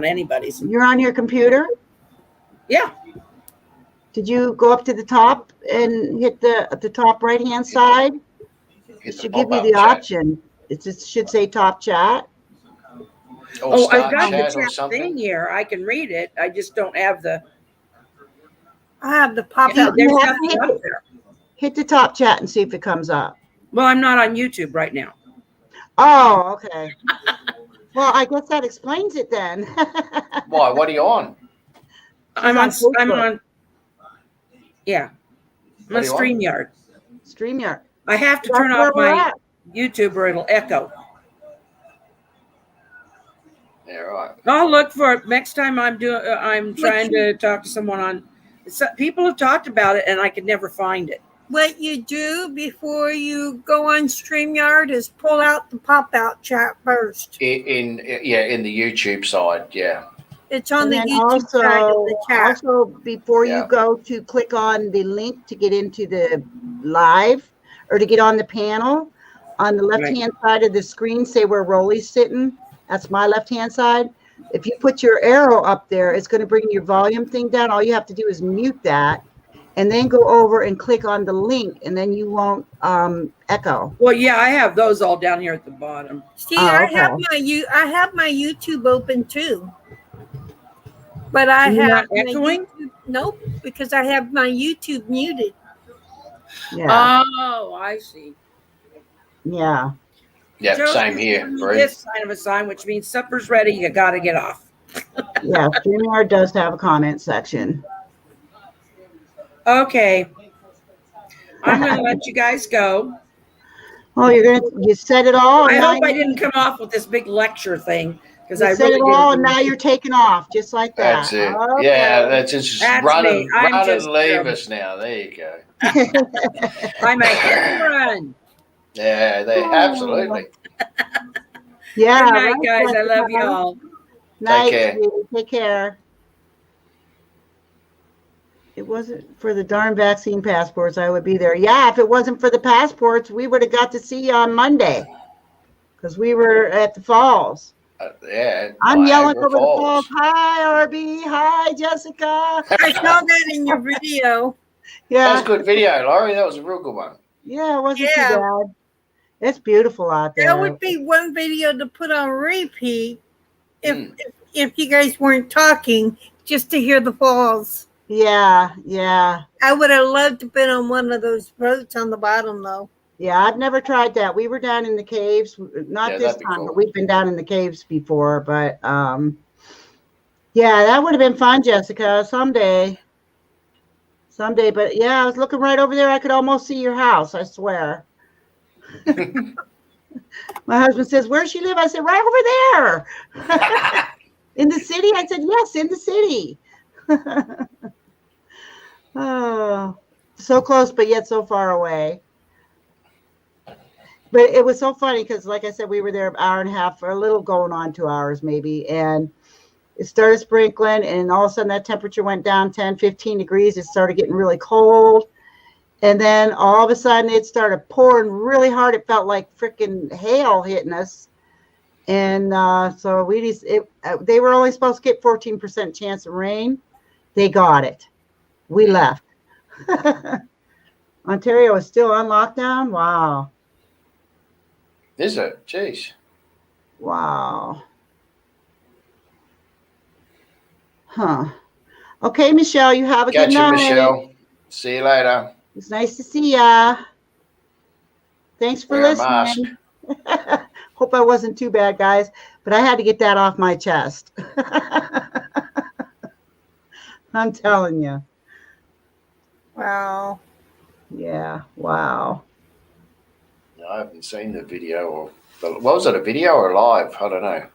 anybody's. You're on your computer? Yeah. Did you go up to the top and hit the top right hand side? It should give you the option. It should say top chat. Oh, I've got chat the or chat something. thing here. I can read it. I just don't have the. I have the pop Yeah, out. there's You have nothing to up there. hit the top chat and see if it comes up. Well, I'm not on YouTube right now. Oh, okay. Well, I guess that explains it then. Why? What are you on? I'm on on. I'm Facebook. on. Yeah, I'm on What are you on? StreamYard. StreamYard. I have to That's turn where off we're my at. YouTube or it'll echo. Yeah, right. I'll look for it next time I'm doing. I'm trying to talk to someone on. People have talked about it, and I could never find it. What you do before you go on StreamYard is pull out the pop out chat first. In the YouTube side, yeah. It's on And the then YouTube side of the chat. also before Yeah. you go to click on the link to get into the live or to get on the panel, on the left-hand side of the screen, say where Rolly's sitting. That's my left-hand side. If you put your arrow up there, it's going to bring your volume thing down. All you have to do is mute that and then go over and click on the link, and then you won't echo. Well, yeah, I have those all down here at the bottom. See, Oh, I okay. have my YouTube open too. But I You're have not echoing? Nope, because I have my YouTube muted. Yeah. Oh, I see. Yeah. Yeah, Joe, same here. This sign of a sign, which means supper's ready. You got to get off. Yeah. StreamYard does have a comment section. Okay. I'm going to let you guys go. Oh, you said it all. I Now hope I didn't come off with this big lecture thing because I you said really it all, and didn't. now you're taking off just like that. That's it. Okay. Yeah, that's just That's run me. I'm and just, leave us now. There you go. I'm a hit and run. Yeah, absolutely. Yeah. Good night, right, guys. I love Jessica. you all. Night, care. sweetie. Take care. It wasn't for the darn vaccine passports, I would be there. Yeah, if it wasn't for the passports, we would have got to see you on Monday because we were at the falls. Yeah. I'm yelling Niagara over the falls. Falls. Hi, RB. Hi, Jessica. I saw that in your video. That was Yeah. a good video, Laurie. That was a real good one. Yeah, it wasn't Yeah. too bad. It's beautiful out there. That would be one video to put on repeat if you guys weren't talking, just to hear the falls. Yeah, yeah. I would have loved to have been on one of those boats on the bottom, though. Yeah, I've never tried that. We were down in the caves, not Yeah, this that'd be time, cool. but we've been down in the caves before. But yeah, that would have been fun, Jessica. Someday. But yeah, I was looking right over there. I could almost see your house, I swear. My husband says, "Where's she live?" I said, "Right over there." In the city? I said, "Yes, in the city." Oh, so close, but yet so far away. But it was so funny because, like I said, we were there an hour and a half, or a little going on 2 hours maybe. And it started sprinkling, and all of a sudden that temperature went down 10, 15 degrees. It started getting really cold. And then all of a sudden it started pouring really hard. It felt like freaking hail hitting us. And so they were only supposed to get 14% chance of rain. They got it. We left. Ontario is still on lockdown? Wow. Is it? Jeez. Wow. Huh. Okay, Michelle, you have a good Gotcha, night. Michelle. See you later. It's nice to see ya. Thanks for Wear a mask. listening. Hope I wasn't too bad, guys, but I had to get that off my chest. I'm telling you. Wow. Yeah, wow. I haven't seen the video. What was it, a video or live? I don't know.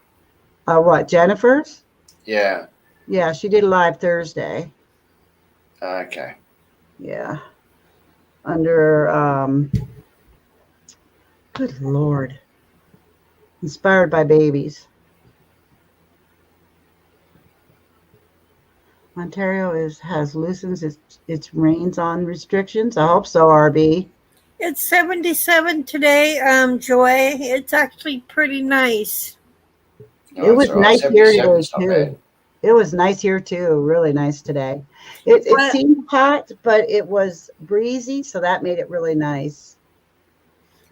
What, Jennifer's? Yeah. Yeah, she did a live Thursday. Okay. Yeah. Under, good Lord. Inspired by Babies. Ontario has loosened its reins on restrictions. I hope so, RB. It's 77 today, Joy. It's actually pretty nice. No, It it's was all right. nice here 77 today is not bad. too. It was nice here too. Really nice today. It But seemed hot, but it was breezy, so that made it really nice.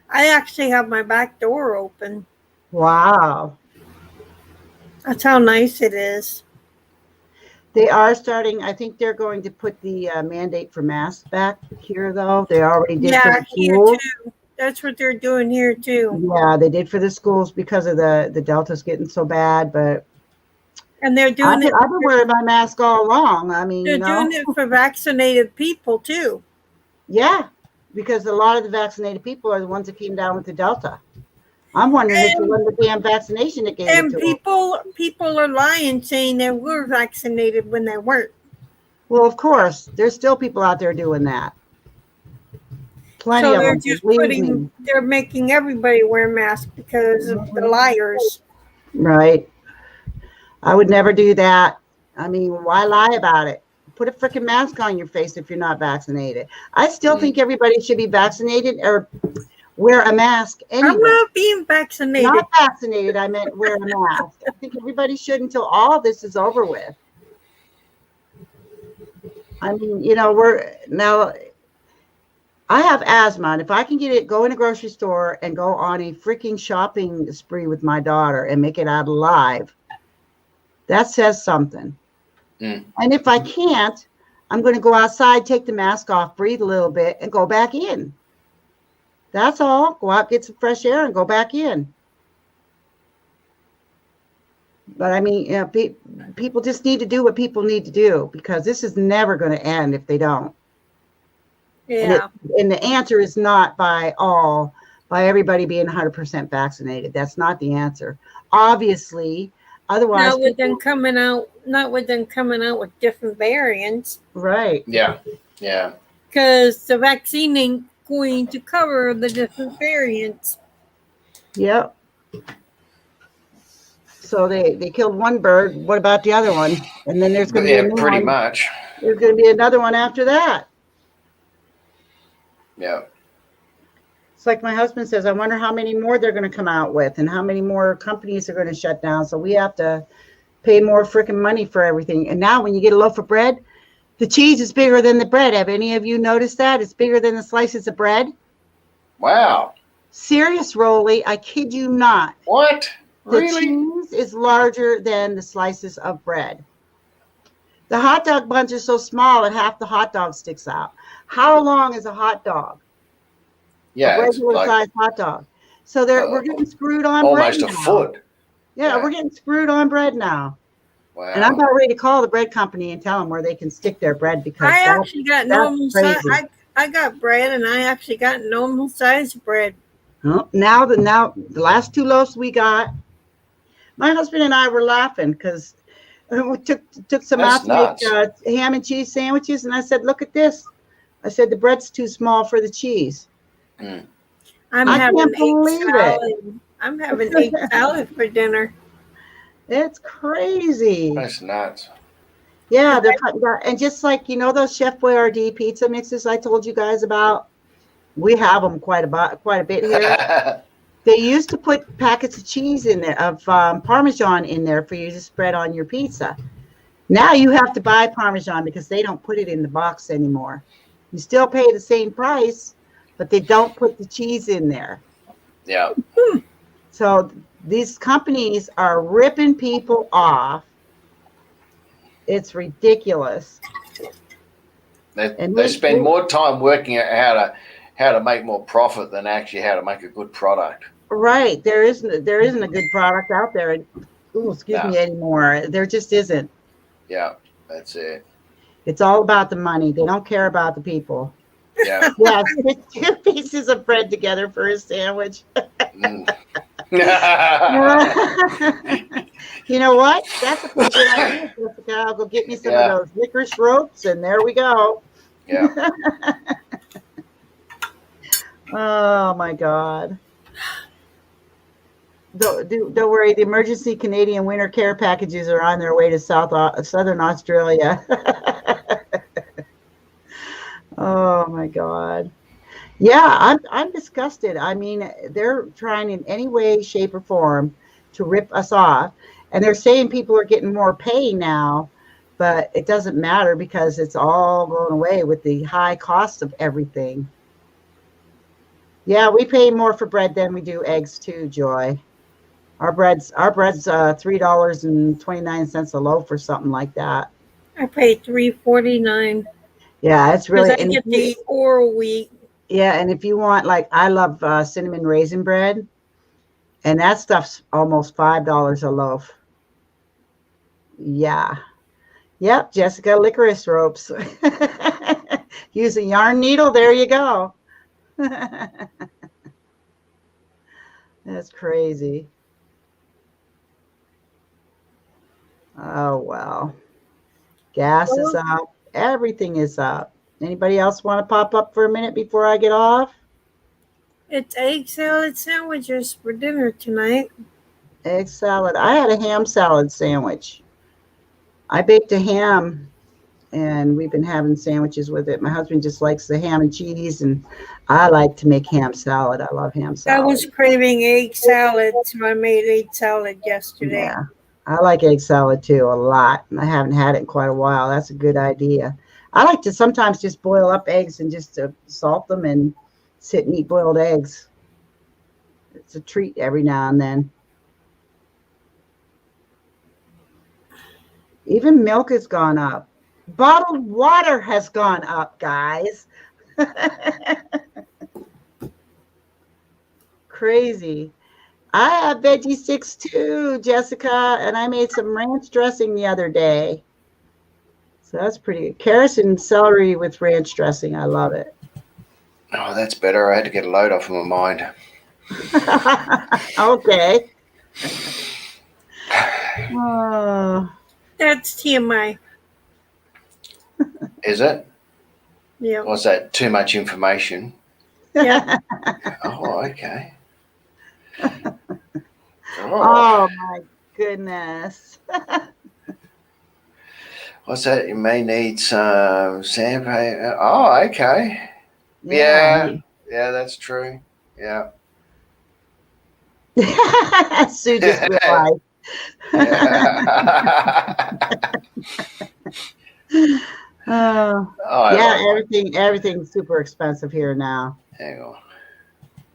I actually have my back door open. Wow. That's how nice it is. They are starting. I think they're going to put the mandate for masks back here, though. They already did for Yeah, the here schools. too. That's what they're doing here too. Yeah, they did for the schools because of the Delta's getting so bad. But And they're doing it. I've been wearing my mask all along. I mean, They're doing it for vaccinated people too. Yeah, because a lot of the vaccinated people are the ones that came down with the Delta. I'm wondering if it wasn't the damn vaccination that gave it And to them. people are lying, saying they were vaccinated when they weren't. Well, of course, there's still people out there doing that. Plenty So of they're them, just believe me. they're making everybody wear masks because of the liars. Right. I would never do that. I mean, why lie about it? Put a freaking mask on your face if you're not vaccinated. I still think everybody should be vaccinated or wear a mask anyway. I'm not being vaccinated. Not vaccinated, I meant wear a mask. I think everybody should until all this is over with. I mean, I have asthma, and if I can go in a grocery store and go on a freaking shopping spree with my daughter and make it out alive, that says something. And if I can't, I'm going to go outside, take the mask off, breathe a little bit, and go back in. That's all. Go out, get some fresh air, and go back in. But I mean, people just need to do what people need to do because this is never going to end if they don't. Yeah. And the answer is not by everybody being 100% vaccinated. That's not the answer. Obviously, otherwise. Not with them coming out with different variants. Right. Yeah. Yeah. Because the vaccine ain't going to cover the different variants. Yep. So they killed one bird. What about the other one? And then there's going to be a new pretty one. much. There's going to be another one after that. Yeah. It's like my husband says, I wonder how many more they're going to come out with and how many more companies are going to shut down. So we have to pay more freaking money for everything. And now when you get a loaf of bread, the cheese is bigger than the bread. Have any of you noticed that? It's bigger than the slices of bread. Wow. Serious, Rolly. I kid you not. What? The Really? cheese is larger than the slices of bread. The hot dog buns are so small that half the hot dog sticks out. How long is a hot dog? Yeah. A regular sized hot dog. So we're getting screwed on bread. Almost a foot. Yeah, we're getting screwed on bread now. Wow. And I'm about ready to call the bread company and tell them where they can stick their bread because I actually got normal size. crazy. I got bread, and I actually got normal size bread. Now the last two loaves we got, my husband and I were laughing because we took some out to make ham and cheese sandwiches, and I said, "Look at this." I said, "The bread's too small for the cheese." I'm having egg salad for dinner. It's crazy. That's nuts. Yeah, they're cutting down, and just like those Chef Boyardee pizza mixes I told you guys about, we have them quite a bit here. They used to put packets of cheese in there, of Parmesan in there for you to spread on your pizza. Now you have to buy Parmesan because they don't put it in the box anymore. You still pay the same price, but they don't put the cheese in there. Yeah. So these companies are ripping people off. It's ridiculous. They spend more time working out how to make more profit than actually how to make a good product. Right. There isn't a good product out there. Me anymore. There just isn't. Yeah, that's it. It's all about the money. They don't care about the people. Yeah. Yeah, stick 2 pieces of bread together for a sandwich. You know what? That's a pretty good idea, Jessica. I'll go get me some of those licorice ropes, and there we go. Yeah. Oh my God. Don't worry. The emergency Canadian winter care packages are on their way to southern Australia. Oh my God. Yeah, I'm disgusted. I mean, they're trying in any way, shape, or form to rip us off, and they're saying people are getting more pay now, but it doesn't matter because it's all going away with the high cost of everything. Yeah, we pay more for bread than we do eggs too, Joy. Our bread's $3.29 a loaf or something like that. I pay $3.49 Yeah, it's because really, I get to eat oral wheat. yeah, and if you want, like, I love cinnamon raisin bread, and that stuff's almost $5 a loaf. Yeah. Yep, Jessica, licorice ropes. Use a yarn needle, there you go. That's crazy. Oh, well. Gas is up. Everything is up. Anybody else want to pop up for a minute before I get off? It's egg salad sandwiches for dinner tonight. Egg salad. I had a ham salad sandwich. I baked a ham and we've been having sandwiches with it. My husband just likes the ham and cheese, and I like to make ham salad. I love ham I salad. was craving egg salad, so I made egg salad yesterday. Yeah, I like egg salad too a lot. I haven't had it in quite a while. That's a good idea. I like to sometimes just boil up eggs and just salt them and sit and eat boiled eggs. It's a treat every now and then. Even milk has gone up. Bottled water has gone up, guys. Crazy. I have veggie sticks too, Jessica, and I made some ranch dressing the other day. So that's pretty good. Carrots and celery with ranch dressing. I love it. Oh, that's better. I had to get a load off of my mind. Okay. Oh. That's TMI. Is it? Yeah. Was that too much information? Yeah. Oh, okay. Oh my goodness. What's that? You may need some sandpaper. Oh, okay. Yeah, that's true. Yeah. Sue just realized. Everything's super expensive here now. Hang on.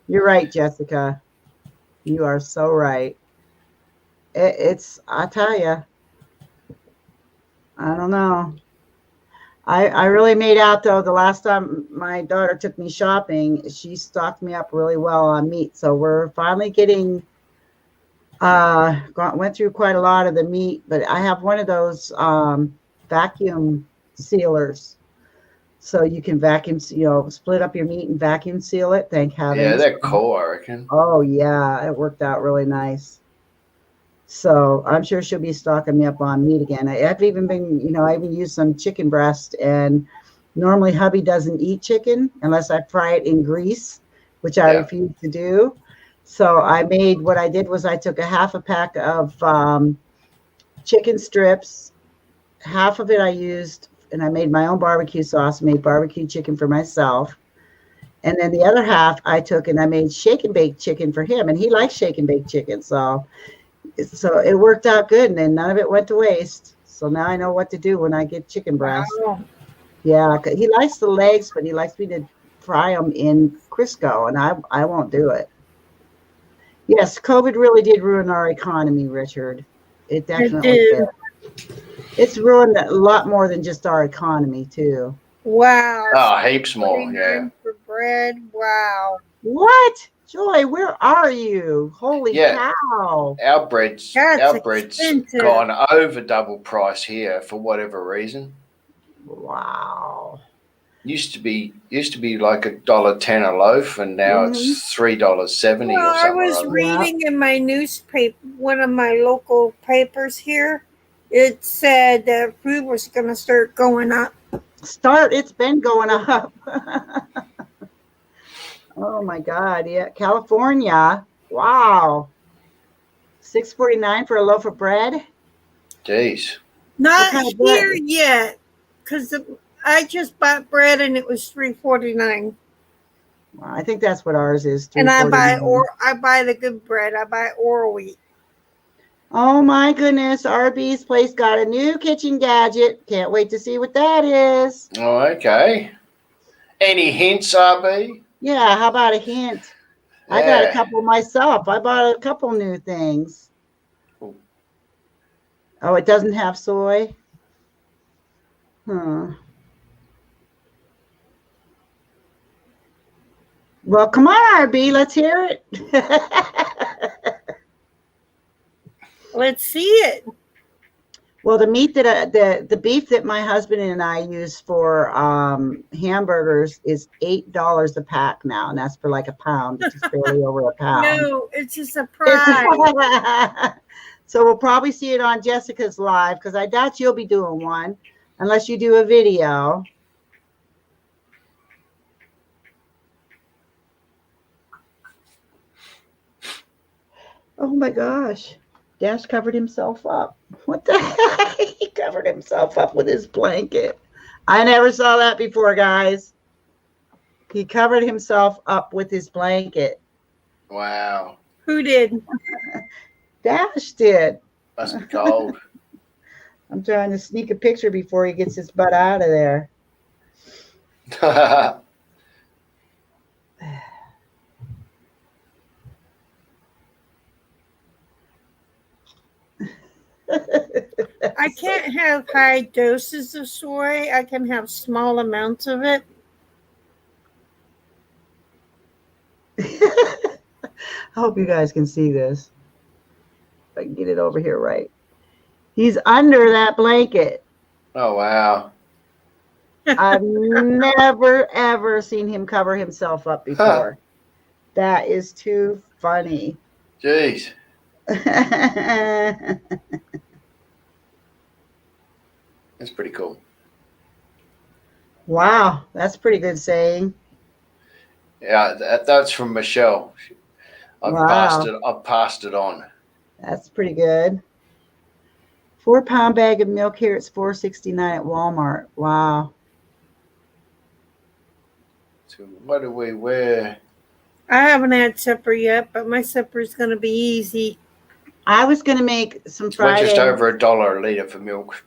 You're right, Jessica. You are so right. I tell you, I don't know. I really made out, though, the last time my daughter took me shopping, she stocked me up really well on meat. So we're finally getting, went through quite a lot of the meat, but I have one of those vacuum sealers. So you can vacuum, split up your meat and vacuum seal it. Thank heavens. Yeah, they're cool, I reckon. Oh, yeah, it worked out really nice. So I'm sure she'll be stocking me up on meat again. I've even been, I even used some chicken breast, and normally hubby doesn't eat chicken unless I fry it in grease, which I refuse to do. So what I did was I took a half a pack of chicken strips. Half of it I used, and I made my own barbecue sauce, made barbecue chicken for myself. And then the other half I took and I made shake and bake chicken for him, and he likes shake and bake chicken. So it worked out good, and then none of it went to waste. So now I know what to do when I get chicken breast. Wow. Yeah, he likes the legs, but he likes me to fry them in Crisco, and I won't do it. Yes, COVID really did ruin our economy, Richard. It definitely did. It's ruined a lot more than just our economy, too. Wow. Oh, heaps more, yeah. For bread, wow. What? Joy, where are you? Holy cow. Our bread's expensive. gone over double price here for whatever reason. Wow. Used to be like $1.10 a loaf, and now it's $3.70 or something. I was reading in my newspaper, one of my local papers here, it said that food was going to start going up. It's been going up. Oh my God. Yeah. California. Wow. $6.49 for a loaf of bread. Jeez. Not kind of here bread? yet, because I just bought bread and it was $3.49. Well, I think that's what ours is. And I $3.49. buy the good bread. I buy Oral Wheat. Oh my goodness! Arby's place got a new kitchen gadget. Can't wait to see what that is. Oh, okay. Any hints, RB? Yeah, how about a hint? I got a Yeah. couple myself. I bought a couple new things. Cool. Oh, it doesn't have soy? Huh. Well, come on, RB, let's hear it. Let's see it. Well, the meat that the beef that my husband and I use for hamburgers is $8 a pack now, and that's for like a pound, which is barely over a pound. No, it's a surprise. So we'll probably see it on Jessica's live because I doubt you'll be doing one unless you do a video. Oh my gosh. Dash covered himself up. What the heck? He covered himself up with his blanket. I never saw that before, guys. He covered himself up with his blanket. Wow. Who did? Dash did. Must be cold. I'm trying to sneak a picture before he gets his butt out of there. I can't have high doses of soy. I can have small amounts of it. I hope you guys can see this. If I can get it over here right. He's under that blanket. Oh, wow. I've never, ever seen him cover himself up before. That is too funny. Jeez. That's pretty cool. Wow, that's pretty good saying. Yeah, that's from Michelle. I've passed it on. That's pretty good. 4-pound bag of milk here. It's $4.69 at Walmart. Wow. So what do we wear? I haven't had supper yet, but my supper is going to be easy. I was going to make some We're fried just eggs. over $1 a litre for milk.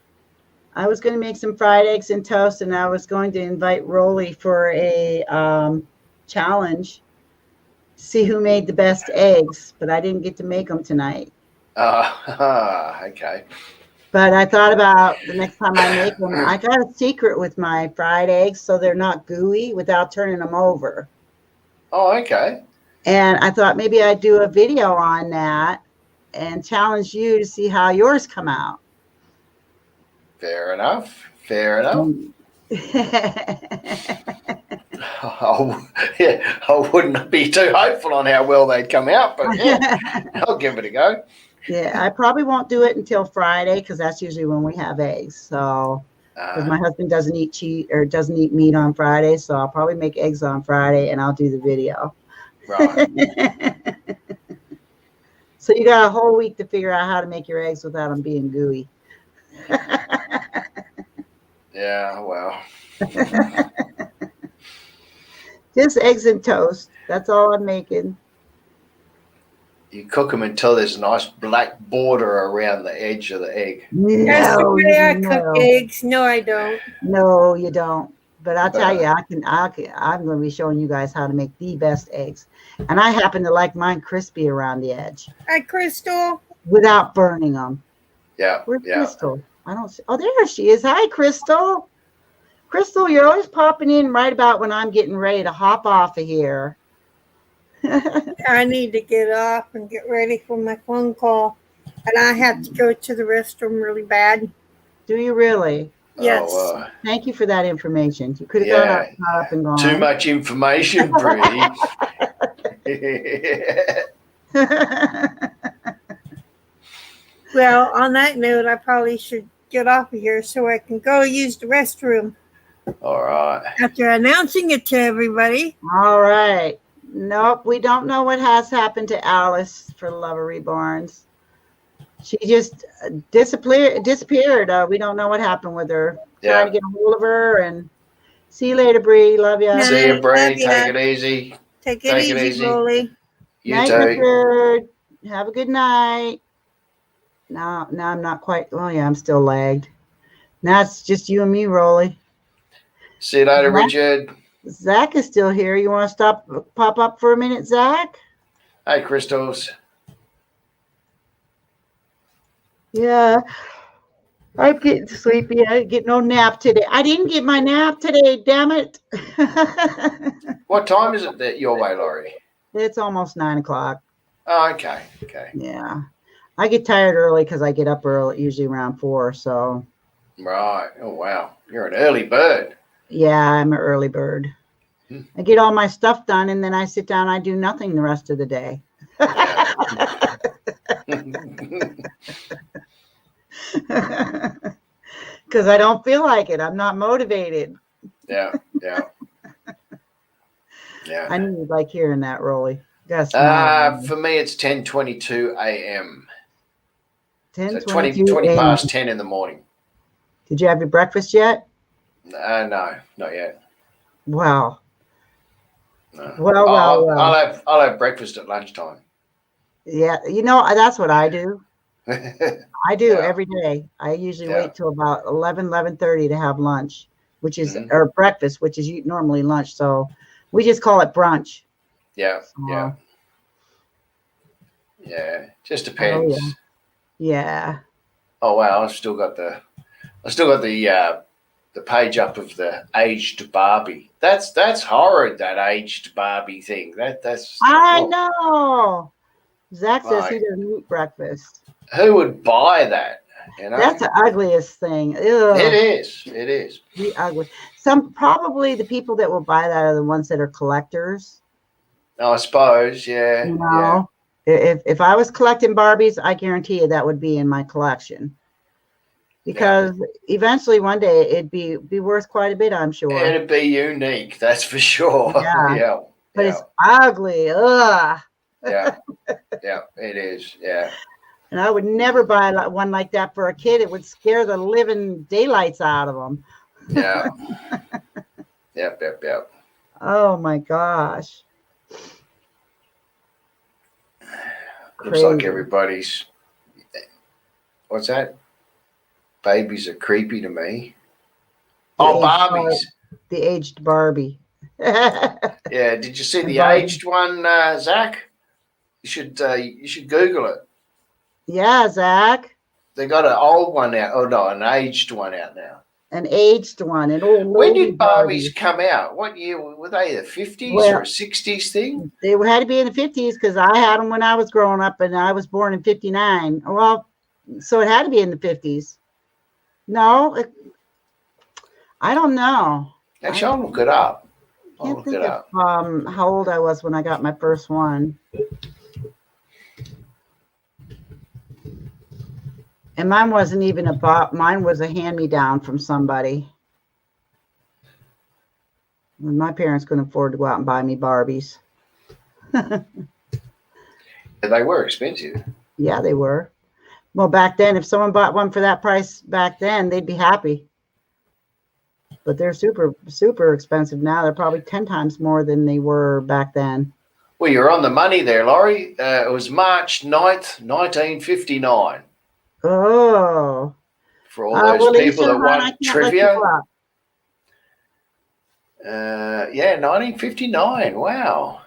I was going to make some fried eggs and toast, and I was going to invite Rolly for a challenge. See who made the best eggs, but I didn't get to make them tonight. Okay. But I thought about the next time I make them, I got a secret with my fried eggs so they're not gooey without turning them over. Oh, okay. And I thought maybe I'd do a video on that and challenge you to see how yours come out. Fair enough. Fair enough. I wouldn't be too hopeful on how well they'd come out, but yeah, I'll give it a go. Yeah, I probably won't do it until Friday because that's usually when we have eggs. So, because my husband doesn't eat meat on Friday, so I'll probably make eggs on Friday and I'll do the video. Right. So you got a whole week to figure out how to make your eggs without them being gooey. Yeah, well. Just eggs and toast. That's all I'm making. You cook them until there's a nice black border around the edge of the egg. That's the way I cook eggs. No, I don't. No, you don't. But I'll tell you, I'm going to be showing you guys how to make the best eggs. And I happen to like mine crispy around the edge. Hi, Crystal. Without burning them. Yeah. Where's Crystal? I don't see. Oh, there she is. Hi, Crystal. Crystal, you're always popping in right about when I'm getting ready to hop off of here. I need to get off and get ready for my phone call. And I have to go to the restroom really bad. Do you really? Yes. Oh, thank you for that information. You could have gone up and gone. Too much information, Pretty. Well, on that note, I probably should get off of here so I can go use the restroom. All right. After announcing it to everybody. All right. Nope, we don't know what has happened to Alice for Love of Reborns. She just disappeared. We don't know what happened with her. Trying to get a hold of her. And see you later, Bree. Love ya. See you, Love Bree. ya. Take it easy. Take it easy, Rolly. You Night, too. Richard. Have a good night. No, I'm not quite. Oh yeah, I'm still lagged. Now it's just you and me, Rolly. See you later, Richard. Zach is still here. You want to pop up for a minute, Zach? Hey, Crystals. Yeah. I'm getting sleepy. I didn't get no nap today. I didn't get my nap today, damn it. What time is it that your way, Laurie? It's almost 9 o'clock. Oh, okay. Yeah. I get tired early because I get up early, usually around 4. So. Right. Oh, wow. You're an early bird. Yeah, I'm an early bird. I get all my stuff done, and then I sit down. I do nothing the rest of the day. Because I don't feel like it. I'm not motivated. Yeah. I need like hearing that, Rolly. For me, it's 10:22 a.m. 10:22 20 a.m. past 10 in the morning. Did you have your breakfast yet? No, not yet. Wow. No. Well. I'll have breakfast at lunchtime. Yeah, that's what I do. I do every day. I usually wait till about 11:30 to have lunch, which is or breakfast, which is normally lunch. So we just call it brunch. Yeah. Just depends. Oh, yeah. Oh wow! I've still got the page up of the aged Barbie. That's horrid. That aged Barbie thing. That's. I know. Zach says he doesn't eat breakfast. Who would buy that? That's the ugliest thing. Ew. It is. The ugly. Probably the people that will buy that are the ones that are collectors. I suppose, yeah. If I was collecting Barbies, I guarantee you that would be in my collection. Because eventually one day it'd be worth quite a bit, I'm sure. It'd be unique, that's for sure. Yeah. But it's ugly. Ugh. Yeah, it is. Yeah. And I would never buy one like that for a kid. It would scare the living daylights out of them. Yeah. Yep. Oh my gosh. Looks like everybody's. What's that? Babies are creepy to me. Barbies. The aged Barbie. Yeah. Did you see the aged one, Zach? You should Google it. Yeah, Zach. They got an old one out. Oh no, an aged one out now. An aged one. When did Barbies come out? What year were they? The 50s or 60s thing? They had to be in the 50s because I had them when I was growing up, and I was born in 59. Well, so it had to be in the 50s. No, I don't know. Actually, I'll look it up. I can't think of how old I was when I got my first one. And mine wasn't even mine was a hand-me-down from somebody. My parents couldn't afford to go out and buy me Barbies. They were expensive. Yeah, they were. Well, back then, if someone bought one for that price back then, they'd be happy. But they're super, super expensive now. They're probably 10 times more than they were back then. Well, you're on the money there, Laurie. It was March 9th, 1959. Oh. For all those people that want trivia. Yeah, 1959. Wow.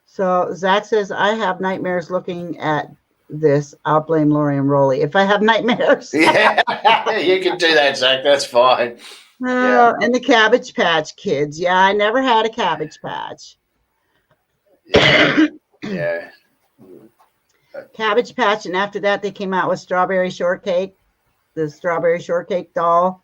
So Zach says, I have nightmares looking at this. I'll blame Lori and Rolly if I have nightmares. Yeah, you can do that, Zach. That's fine. And the Cabbage Patch Kids. Yeah, I never had a Cabbage Patch. Yeah. Cabbage Patch, and after that they came out with Strawberry Shortcake, the Strawberry Shortcake doll.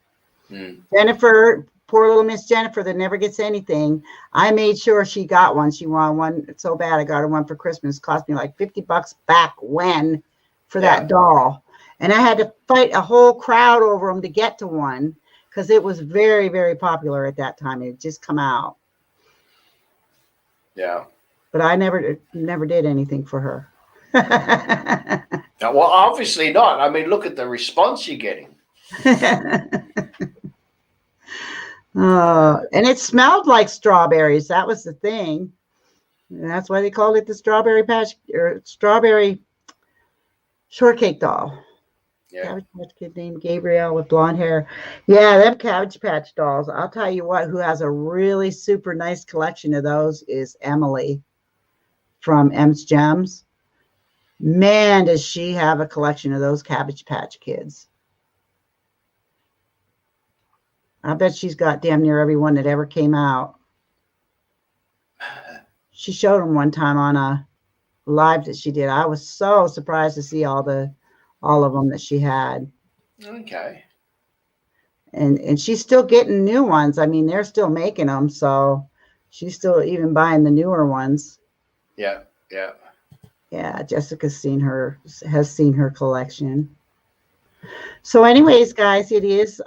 Jennifer, poor little Miss Jennifer that never gets anything. I made sure she got one. She wanted one so bad. I got her one for Christmas. It cost me like $50 back when for that doll. And I had to fight a whole crowd over them to get to one because it was very, very popular at that time. It had just come out. Yeah. But I never did anything for her. Well, obviously not. I mean, look at the response you're getting. And it smelled like strawberries. That was the thing. And that's why they called it the strawberry patch or strawberry shortcake doll. Yeah. Cabbage Patch Kid named Gabrielle with blonde hair. Yeah, them Cabbage Patch dolls. I'll tell you what, who has a really super nice collection of those is Emily from M's Gems. Man, does she have a collection of those Cabbage Patch Kids. I bet she's got damn near every one that ever came out. She showed them one time on a live that she did. I was so surprised to see all of them that she had. Okay. And she's still getting new ones. I mean, they're still making them, so she's still even buying the newer ones. Yeah, yeah. Yeah, Jessica has seen her collection. So anyways, guys, it is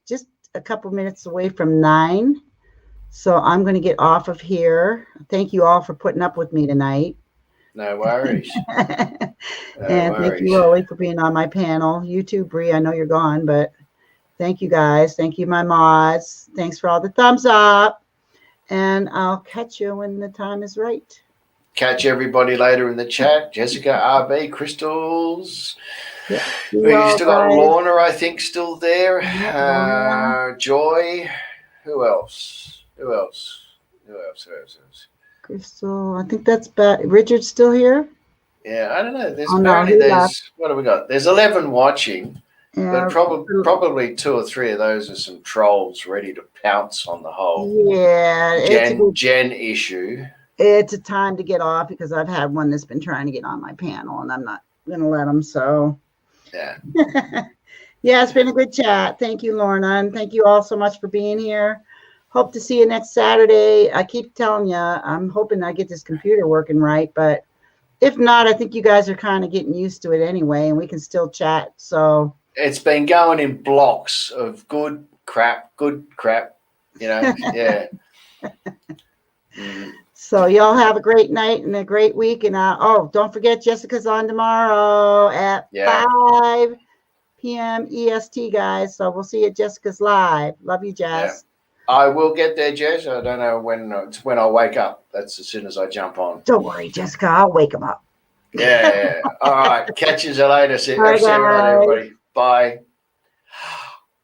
just a couple minutes away from 9. So I'm going to get off of here. Thank you all for putting up with me tonight. No worries. And thank you, Lily, for being on my panel. You too, Bree. I know you're gone, but thank you guys. Thank you, my mods. Thanks for all the thumbs up. And I'll catch you when the time is right. Catch everybody later in the chat. Jessica, RB, Crystals. Yeah, We still got Lorna, I think, still there. Joy. Who else? Crystal. I think that's Richard's still here. Yeah, I don't know. There's what have we got? There's 11 watching. Yeah, but probably 2 or 3 of those are some trolls ready to pounce on the whole Jen issue. It's a time to get off because I've had one that's been trying to get on my panel and I'm not going to let them. So, yeah. Yeah, it's been a good chat. Thank you, Lorna. And thank you all so much for being here. Hope to see you next Saturday. I keep telling you, I'm hoping I get this computer working right. But if not, I think you guys are kind of getting used to it anyway, and we can still chat. So it's been going in blocks of good crap, yeah. So y'all have a great night and a great week. And don't forget, Jessica's on tomorrow at 5 p.m. EST, guys. So we'll see you at Jessica's live. Love you, Jess. Yeah. I will get there, Jess. I don't know when I wake up. That's as soon as I jump on. Don't worry, Jessica. I'll wake them up. Yeah. All right. Catch you later. See you later, everybody. Bye.